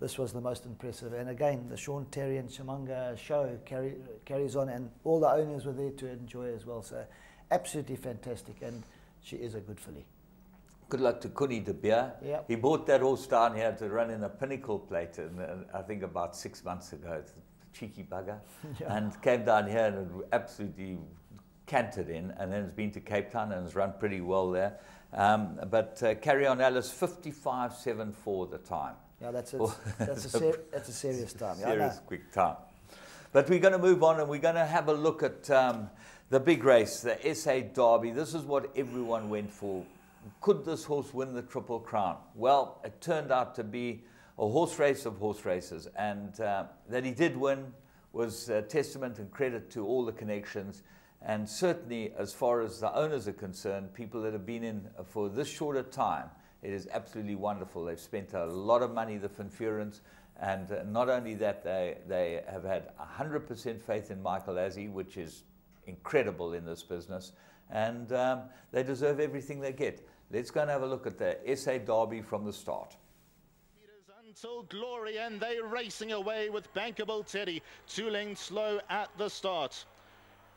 this was the most impressive. And again, the Sean Terry and Shamanga show carries on, and all the owners were there to enjoy as well. So absolutely fantastic, and she is a good filly. Good luck to Kuni de Beer. Yep. He brought that horse down here to run in a Pinnacle plate, and I think about 6 months ago. Cheeky bugger. Yeah. And came down here and absolutely cantered in, and then has been to Cape Town and has run pretty well there. But Carry On Alice, 55.74 the time. Yeah, that's a serious time. Serious quick time. But we're going to move on, and we're going to have a look at the big race, the SA Derby. This is what everyone went for. Could this horse win the Triple Crown? Well, it turned out to be a horse race of horse races, and that he did win was a testament and credit to all the connections. And certainly, as far as the owners are concerned, people that have been in for this shorter time, it is absolutely wonderful. They've spent a lot of money, the Finfurans, And not only that, they have had 100% faith in Michael Azzi, which is incredible in this business, and they deserve everything they get. Let's go and have a look at the SA Derby from the start. Until glory, and they racing away with Bankable Teddy, 2 lengths slow at the start.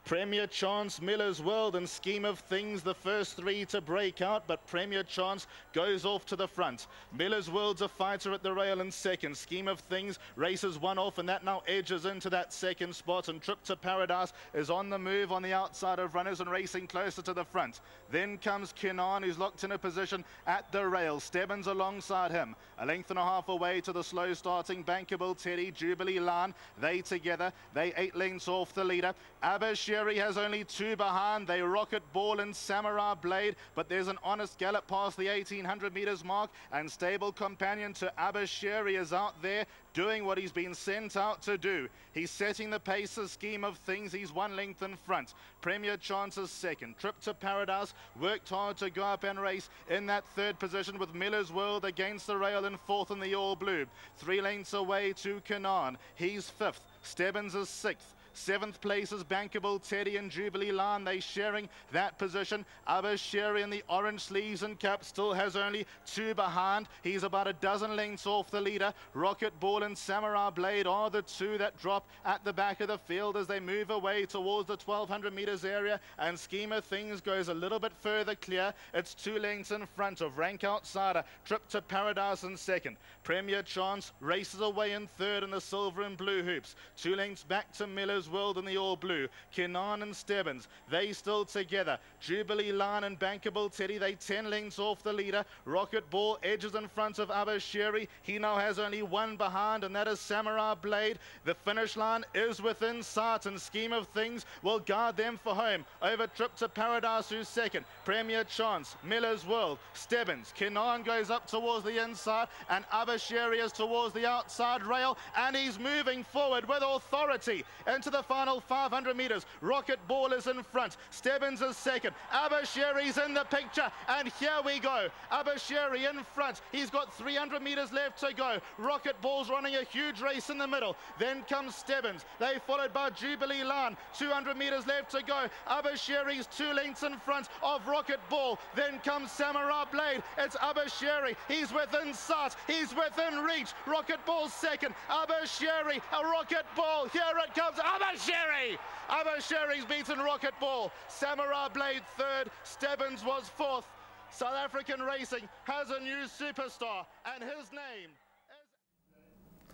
Premier Chance, Miller's World, and Scheme of Things, the first 3 to break out, but Premier Chance goes off to the front. Miller's World's a fighter at the rail in second. Scheme of Things races 1 off, and that now edges into that second spot, and Trip to Paradise is on the move on the outside of runners and racing closer to the front. Then comes Kenan, who's locked in a position at the rail. Stebbins alongside him, 1.5 lengths away to the slow starting Bankable Teddy, Jubilee Lan. They together, they 8 lengths off the leader. Abashir has only 2 behind. They Rocket Ball and Samurai Blade, but there's an honest gallop past the 1800 meters mark, and Stable Companion to Abashiri is out there doing what he's been sent out to do. He's setting the pace, a Scheme of Things. He's 1 length in front. Premier Chance is second. Trip to Paradise worked hard to go up and race in that 3rd position, with Miller's World against the rail in 4th in the all blue. 3 lengths away to Kenan. He's 5th. Stebbins is 6th. 7th place is Bankable Teddy and Jubilee Lan. They sharing that position. Abashiri in the orange sleeves and cap still has only 2 behind. He's about 12 lengths off the leader. Rocket Ball and Samurai Blade are the 2 that drop at the back of the field as they move away towards the 1200 meters area, and Scheme of Things goes a little bit further clear. It's 2 lengths in front of rank outsider Trip to Paradise in second. Premier Chance races away in 3rd in the silver and blue hoops. 2 lengths back to Miller's World in the all blue. Kenan and Stebbins, they still together. Jubilee Lan and Bankable Teddy, they 10 lengths off the leader. Rocket Ball edges in front of Abashiri. He now has only 1 behind, and that is Samurai Blade. The finish line is within sight, and Scheme of Things will guard them for home. Over Trip to Paradise, who's second. Premier Chance, Miller's World, Stebbins. Kenan goes up towards the inside, and Abashiri is towards the outside rail, and he's moving forward with authority into the final 500 meters. Rocket Ball is in front. Stebbins is second. Abashiri's in the picture, and here we go. Abashiri in front. He's got 300 meters left to go. Rocket Ball's running a huge race in the middle. Then comes Stebbins. They followed by Jubilee Lan. 200 meters left to go. Abashiri's 2 lengths in front of Rocket Ball. Then comes Samurai Blade. It's Abashiri. He's within sight. He's within reach. Rocket Ball second. Abashiri, a Rocket Ball. Here it comes. Abashiri! Abashiri's beaten Rocket Ball. Samurai Blade 3rd. Stebbins was 4th. South African racing has a new superstar, and his name is...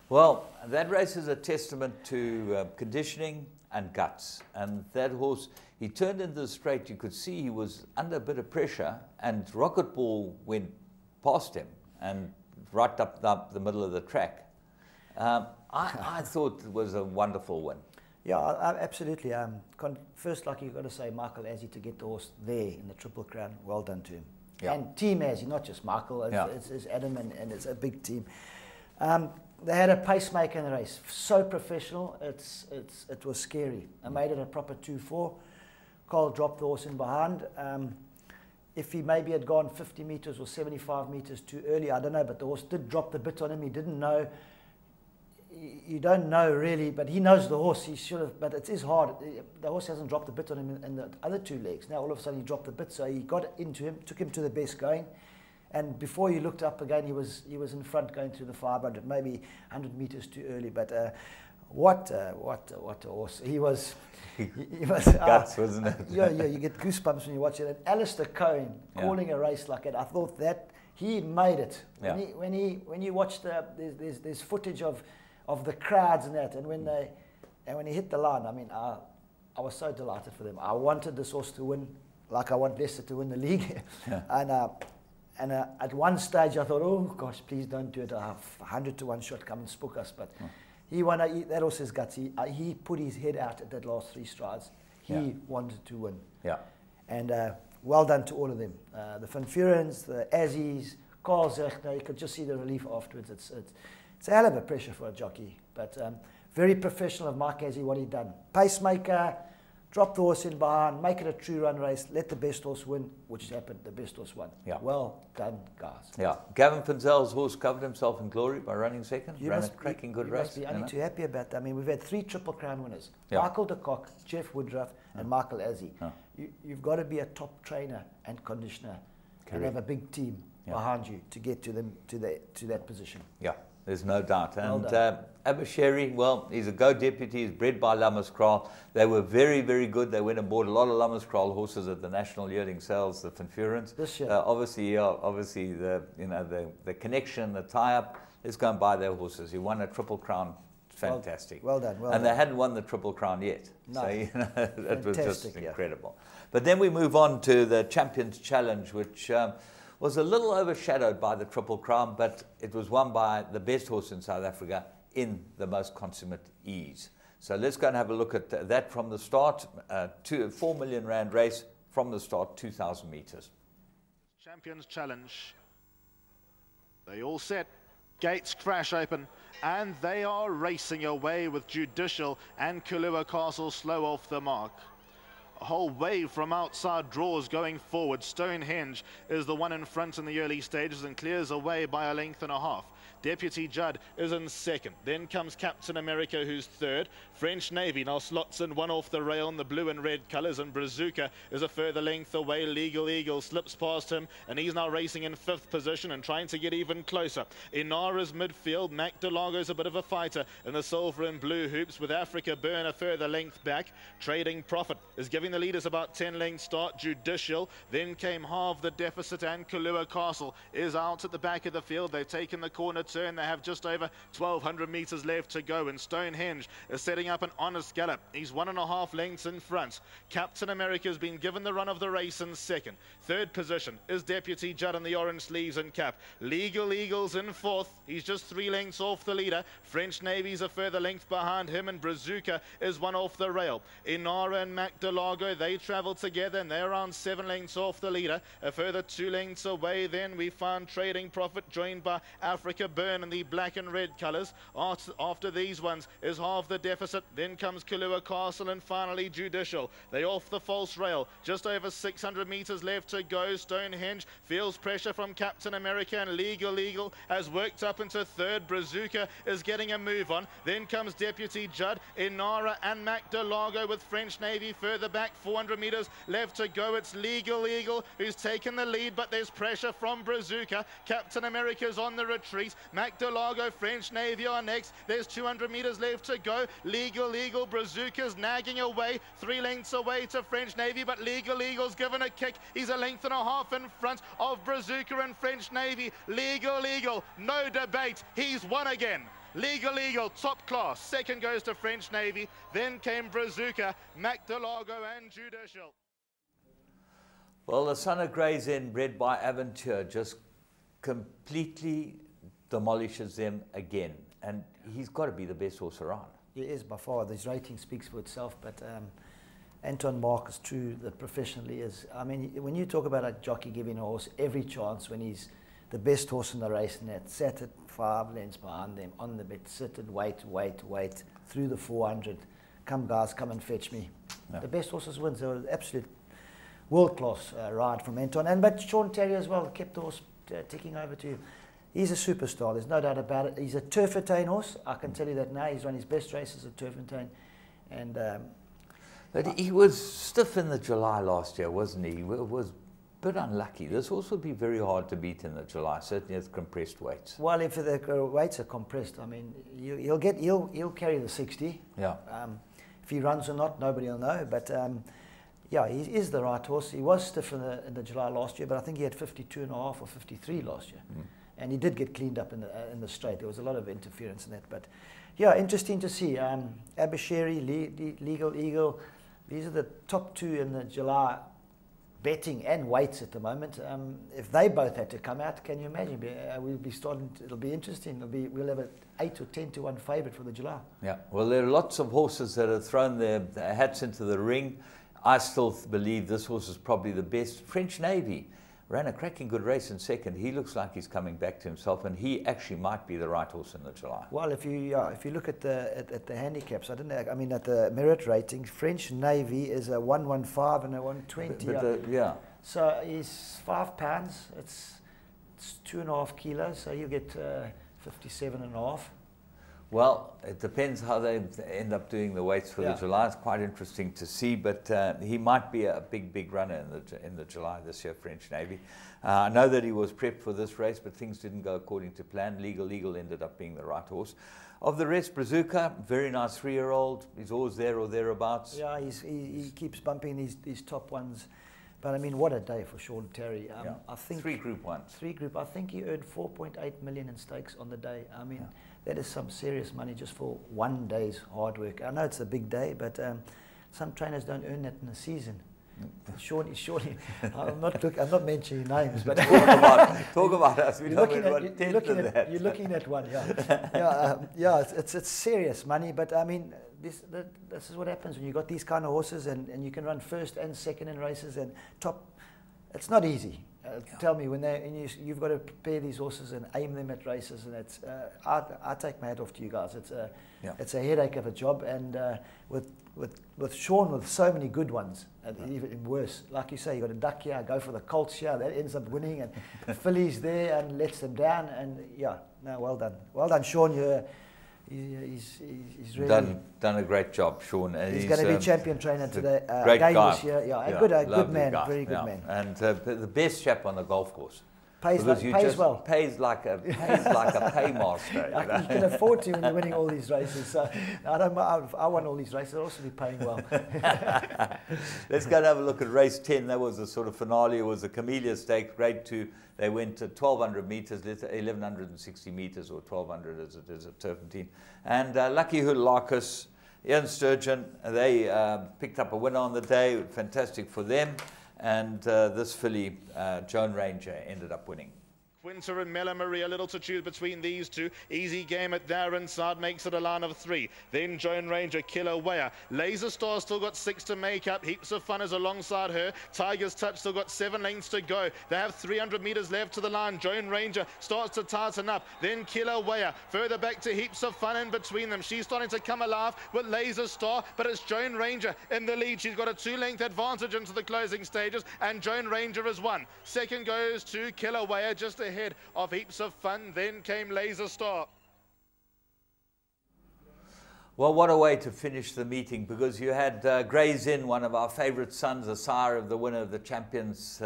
Well, that race is a testament to conditioning and guts. And that horse, he turned into the straight. You could see he was under a bit of pressure, and Rocket Ball went past him and right up the middle of the track. I thought it was a wonderful win. Yeah, absolutely. First, like you've got to say, Michael Azzi to get the horse there in the Triple Crown. Well done to him. Yeah. And Team Azzi, not just Michael. It's Adam, and it's a big team. They had a pacemaker in the race. So professional. It was scary. I made it a proper 2-4. Cole dropped the horse in behind. If he maybe had gone 50 meters or 75 meters too early, I don't know. But the horse did drop the bit on him. He didn't know. You don't know really, but he knows the horse. He should have, but it is hard. The horse hasn't dropped the bit on him in the other 2 legs. Now all of a sudden he dropped the bit, so he got into him, took him to the best going, and before you looked up again, he was in front going through the 500, maybe 100 meters too early. But what a horse he was! He was guts, wasn't it? Yeah, you get goosebumps when you watch it. And Alistair Cohen calling a race like that, I thought that he made it. Yeah. When you watch there's footage of the crowds and that, and when he hit the line, I mean, I was so delighted for them. I wanted this horse to win, like I want Leicester to win the league. Yeah. And at one stage I thought, oh gosh, please don't do it. I have 100 to 1 shot, come and spook us. But he won. That horse has guts. He put his head out at that last 3 strides. He wanted to win. Yeah. And well done to all of them. The Van Furens, the Azzies, Carl Zechner. You could just see the relief afterwards. It's a hell of a pressure for a jockey, but very professional of Mike Azzi, what he'd done. Pacemaker, drop the horse in behind, make it a true run race, let the best horse win, which happened. The best horse won. Yeah. Well done, guys. Yeah. Gavin Finzel's horse covered himself in glory by running second. You ran must a cracking good you race. Must be only too happy about that. I mean, we've had 3 Triple Crown winners. Yeah. Michael de Kock, Jeff Woodruff, and Michael Azzi. You've got to be a top trainer and conditioner and have a big team behind you to get to that position. Yeah. There's no doubt. Well And Abashiri, well, he's a Go deputy. He's bred by Lammerskral. They were very, very good. They went and bought a lot of Lammerskral horses at the National Yearling Sales, the Fanfurans. This year. Obviously the connection, the tie-up, let's go and buy their horses. He won a Triple Crown. Fantastic. Well done. Well and done. they hadn't won the Triple Crown yet. No. So, it was just yeah. incredible. But then we move on to the Champions Challenge, which was a little overshadowed by the Triple Crown, but it was won by the best horse in South Africa in the most consummate ease. So let's go and have a look at that from the start. 4 million rand race from the start, 2,000 meters. Champions Challenge. They all set. Gates crash open, and they are racing away with Judicial and Kulua Castle slow off the mark. A whole wave from outside draws going forward. Stonehenge is the one in front in the early stages and clears away by a length and a half. Deputy Judd is in second. Then comes Captain America, who's third. French Navy now slots in one off the rail in the blue and red colours, and Brazuca is a further length away. Legal Eagle slips past him, and he's now racing in 5th position and trying to get even closer. Inara's midfield. Mac Delago's a bit of a fighter in the silver and blue hoops, with Africa Burn a further length back. Trading Profit is giving the leaders about 10 lengths start. Judicial, then came Halve the Deficit, and Kulua Castle is out at the back of the field. They've taken the corner turn. They have just over 1,200 metres left to go, and Stonehenge is setting up an honest gallop. He's 1.5 lengths in front. Captain America has been given the run of the race in second. Third position is Deputy Judd in the orange sleeves and cap. Legal Eagles in 4th. He's just 3 lengths off the leader. French Navy's a further length behind him, and Brazuca is 1 off the rail. Inara and Mac Delago, they travel together, and they're around 7 lengths off the leader. A further 2 lengths away, then we found Trading Profit, joined by Africa Burn in the black and red colours. After these ones is Halve the Deficit, then comes Kulua Castle, and finally Judicial. They off the false rail, just over 600 metres left to go. Stonehenge feels pressure from Captain America, and Legal Eagle has worked up into third. Brazuca is getting a move on. Then comes Deputy Judd, Inara and Mac Delago, with French Navy further back. 400 metres left to go. It's Legal Eagle who's taken the lead, but there's pressure from Brazuca. Captain America's on the retreat. Mac Delago, French Navy are next. There's 200 metres left to go. Legal Eagle, Brazuca's nagging away. 3 lengths away to French Navy, but Legal Eagle's given a kick. He's a length and a half in front of Brazuca and French Navy. Legal Eagle, no debate. He's won again. Legal Eagle, top class. Second goes to French Navy. Then came Brazuca, Mac Delago and Judicial. Well, the Son of Gray's Inn, bred by Aventure, just completely demolishes them again. And he's got to be the best horse around. He is by far. His rating speaks for itself. But Anton Mark is true that professionally is. I mean, when you talk about a jockey giving a horse every chance when he's the best horse in the race, and that sat at 5 lengths behind them on the bit, sit and wait through the 400. Come guys, come and fetch me. Yeah. The best horses wins. They were an absolute world-class ride from Anton. But Sean Terry as well kept the horse ticking over to you. He's a superstar, there's no doubt about it. He's a Turfentine horse, I can tell you that now. He's run his best races at Turfentine. And but he was stiff in the July last year, wasn't he? He was a bit unlucky. This horse would be very hard to beat in the July, certainly with compressed weights. Well, if the weights are compressed, I mean, he'll carry the 60. Yeah. If he runs or not, nobody will know. But yeah, he is the right horse. He was stiff in the July last year, but I think he had 52.5 or 53 last year. Mm. And he did get cleaned up in the straight. There was a lot of interference in that. But yeah, interesting to see. Abashiri, Legal Eagle, these are the top 2 in the July betting and weights at the moment. If they both had to come out, can you imagine? We'll be starting. It'll be interesting. We'll have an 8 or 10 to 1 favourite for the July. Yeah. Well, there are lots of horses that have thrown their hats into the ring. I still believe this horse is probably the best. French Navy. ran a cracking good race in second. He looks like he's coming back to himself, and he actually might be the right horse in the July. Well, if you look at the handicaps, I mean at the merit rating, French Navy is a 115 and a 120. Yeah. So he's 5 pounds. It's 2.5 kilos. So you get 57.5. Well, it depends how they end up doing the weights for the July. It's quite interesting to see, but he might be a big runner in the July this year, French Navy. I know that he was prepped for this race, but things didn't go according to plan. Legal ended up being the right horse. Of the rest, Brazuca, very nice 3-year-old. He's always there or thereabouts. Yeah, he keeps bumping these top ones. But I mean, what a day for Sean Terry. I think 3 Group 1s. 3 Group. I think he earned 4.8 million in stakes on the day. I mean, that is some serious money just for one day's hard work. I know it's a big day, but some trainers don't earn that in a season. Sean, I'm not mentioning names, but talk about us. You're looking at one, yeah. It's serious money, but I mean, this is what happens when you got these kind of horses, and you can run first and second in races and top. It's not easy. Tell me when you've got to prepare these horses and aim them at races, and it's I take my hat off to you guys. It's a headache of a job, and with Sean with so many good ones, and even worse, like you say, you got a duck here, go for the Colts here, that ends up winning, and Philly's there and lets them down, and well done, Sean. He's really done a great job, Sean. He's going to be champion trainer today. Great guy. This year. A good man, guy. Very good man. And the best chap on the golf course. Pays well. Pays like a paymaster. You can afford to when you're winning all these races. So I won all these races. I'll also be paying well. Let's go and have a look at race 10. That was the sort of finale. It was a Camellia Stakes, grade 2. They went to 1,200 meters, 1,160 meters, or 1,200 as it is at Turpentine. And Lucky Hoodlarkus, Ian Sturgeon, they picked up a winner on the day. Fantastic for them. And this filly, Joan Ranger, ended up winning. Quinter and Mela Marie, a little to choose between these two. Easy game at their inside, makes it a line of 3. Then Joan Ranger, Killer Weir. Laser Star still got 6 to make up. Heaps of Fun is alongside her. Tiger's Touch still got 7 lengths to go. They have 300 meters left to the line. Joan Ranger starts to tighten up. Then Killer Weir. Further back to Heaps of Fun in between them. She's starting to come alive with Laser Star, but it's Joan Ranger in the lead. She's got a 2-length advantage into the closing stages, and Joan Ranger has won. Second goes to Killer Weir, just ahead of Heaps of Fun. Then came Laser Star. Well, what a way to finish the meeting, because you had Gray's Inn, one of our favorite sons, the sire of the winner of the Champions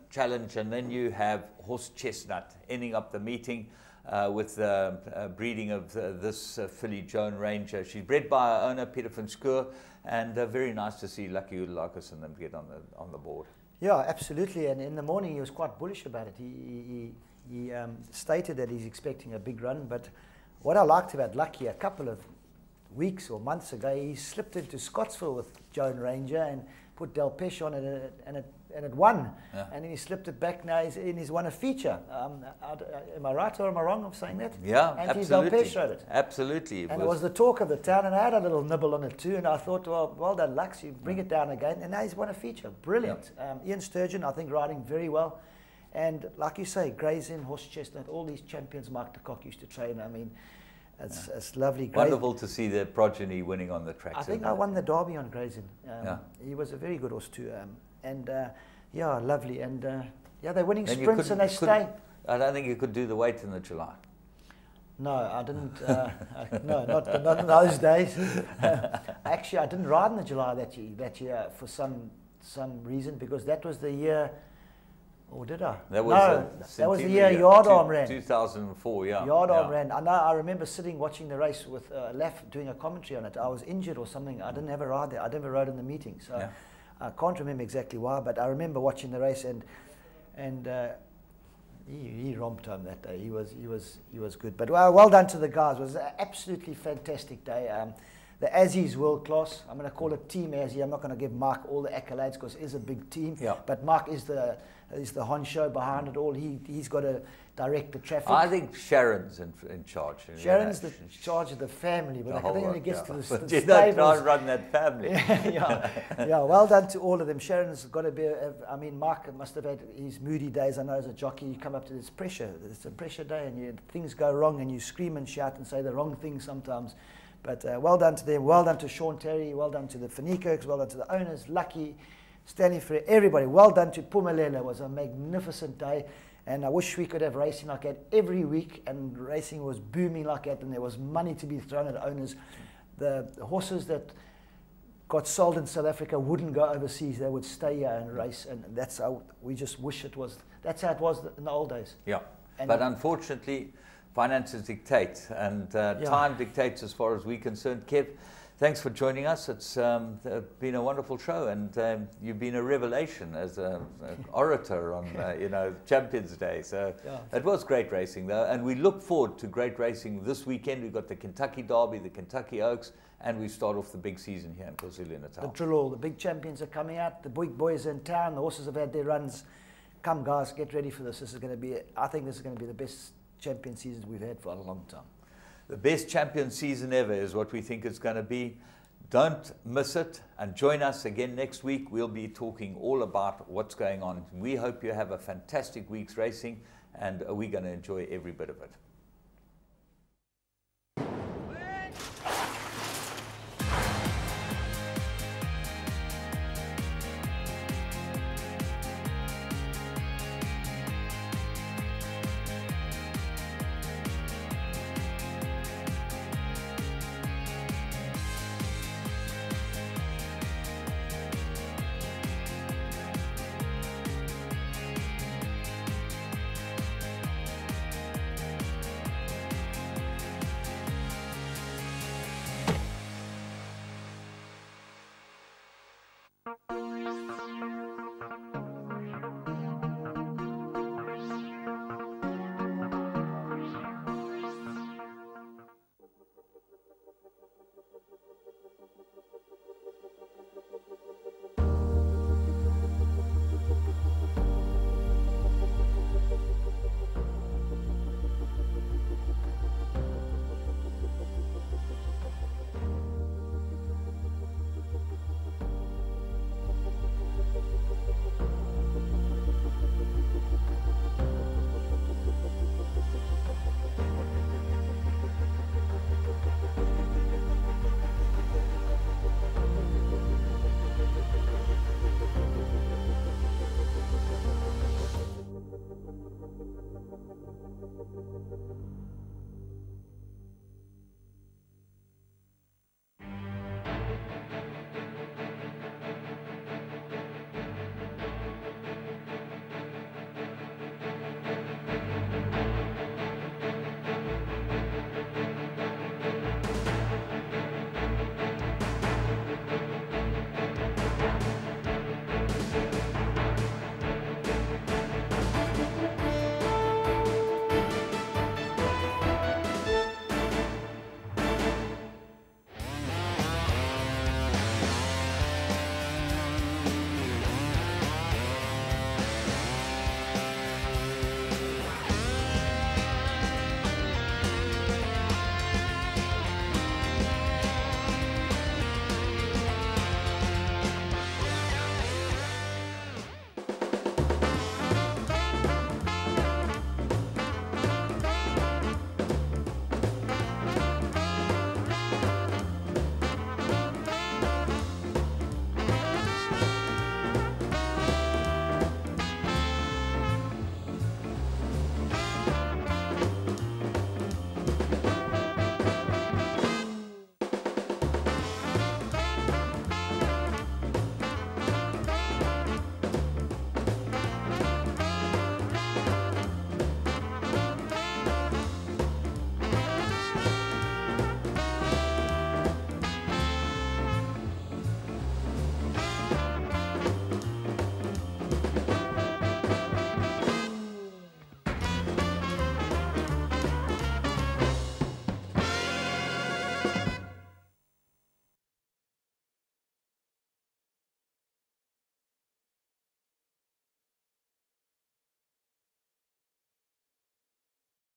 Challenge, and then you have Horse Chestnut ending up the meeting with the breeding of this filly, Joan Ranger. She's bred by her owner, Peter van Schoor, and very nice to see Lucky Hoodlarkus and them get on the board. Yeah, absolutely. And in the morning, he was quite bullish about it. He stated that he's expecting a big run, but what I liked about Lucky, a couple of weeks or months ago, he slipped into Scottsville with Joan Ranger and put Del Peche on it, and it won. Yeah. And then he slipped it back. Now he's won a feature. Am I right or am I wrong of saying that? Yeah, absolutely. Del Peche rode it. Absolutely. And it was the talk of the town, and I had a little nibble on it too, and I thought, well done, Lux, you bring it down again, and now he's won a feature. Brilliant. Yeah. Ian Sturgeon, I think, riding very well. And like you say, Gray's Inn, Horse Chestnut, all these champions Mark de Kock used to train. I mean, it's lovely. Wonderful to see their progeny winning on the track. I think I won the Derby on Gray's Inn. He was a very good horse too. Yeah, lovely. And they're winning sprints and they stay. I don't think you could do the weight in the July. No, I didn't. No, not in those days. Actually, I didn't ride in the July that year for some reason, because that was the year. Or did I? That was the year Yardarm ran. 2004, yeah. Yardarm ran. I remember sitting watching the race with Laff doing a commentary on it. I was injured or something. I didn't have a ride there. I never rode in the meeting, so I can't remember exactly why. But I remember watching the race, and he romped home that day. He was good. But well done to the guys. It was an absolutely fantastic day. The Aussie's world class. I'm going to call it Team Aussie. I'm not going to give Mark all the accolades because it is a big team. Yeah. But Mark is the honcho behind it all. He's got to direct the traffic. I think Sharon's in charge. Sharon's the charge of the family, but I think when it gets to the you don't try and run that family. yeah, well done to all of them. Sharon's got to be, I mean, Mark must have had his moody days. I know as a jockey, you come up to this pressure. It's a pressure day and things go wrong and you scream and shout and say the wrong thing sometimes. But well done to them. Well done to Sean Terry. Well done to the Finikirks. Well done to the owners. Lucky, Stanley Frere, everybody. Well done to Pumalele. It was a magnificent day. And I wish we could have racing like that every week, and racing was booming like that, and there was money to be thrown at owners. The horses that got sold in South Africa wouldn't go overseas. They would stay here and race, and that's how we just wish it was. That's how it was in the old days. Yeah, and but unfortunately, finances dictate, and time dictates as far as we're concerned. Kev, thanks for joining us. It's been a wonderful show, and you've been a revelation as an orator on Champions Day. So it was great racing, though, and we look forward to great racing this weekend. We've got the Kentucky Derby, the Kentucky Oaks, and we start off the big season here in KwaZulu-Natal. The drill, the big champions are coming out. The big boys are in town. The horses have had their runs. Come, guys, get ready for this. This is going to be. I think this is going to be the best champion season we've had for a long time. The best champion season ever is what we think it's going to be. Don't miss it, and join us again next week. We'll be talking all about what's going on. We hope you have a fantastic week's racing, and we're going to enjoy every bit of it.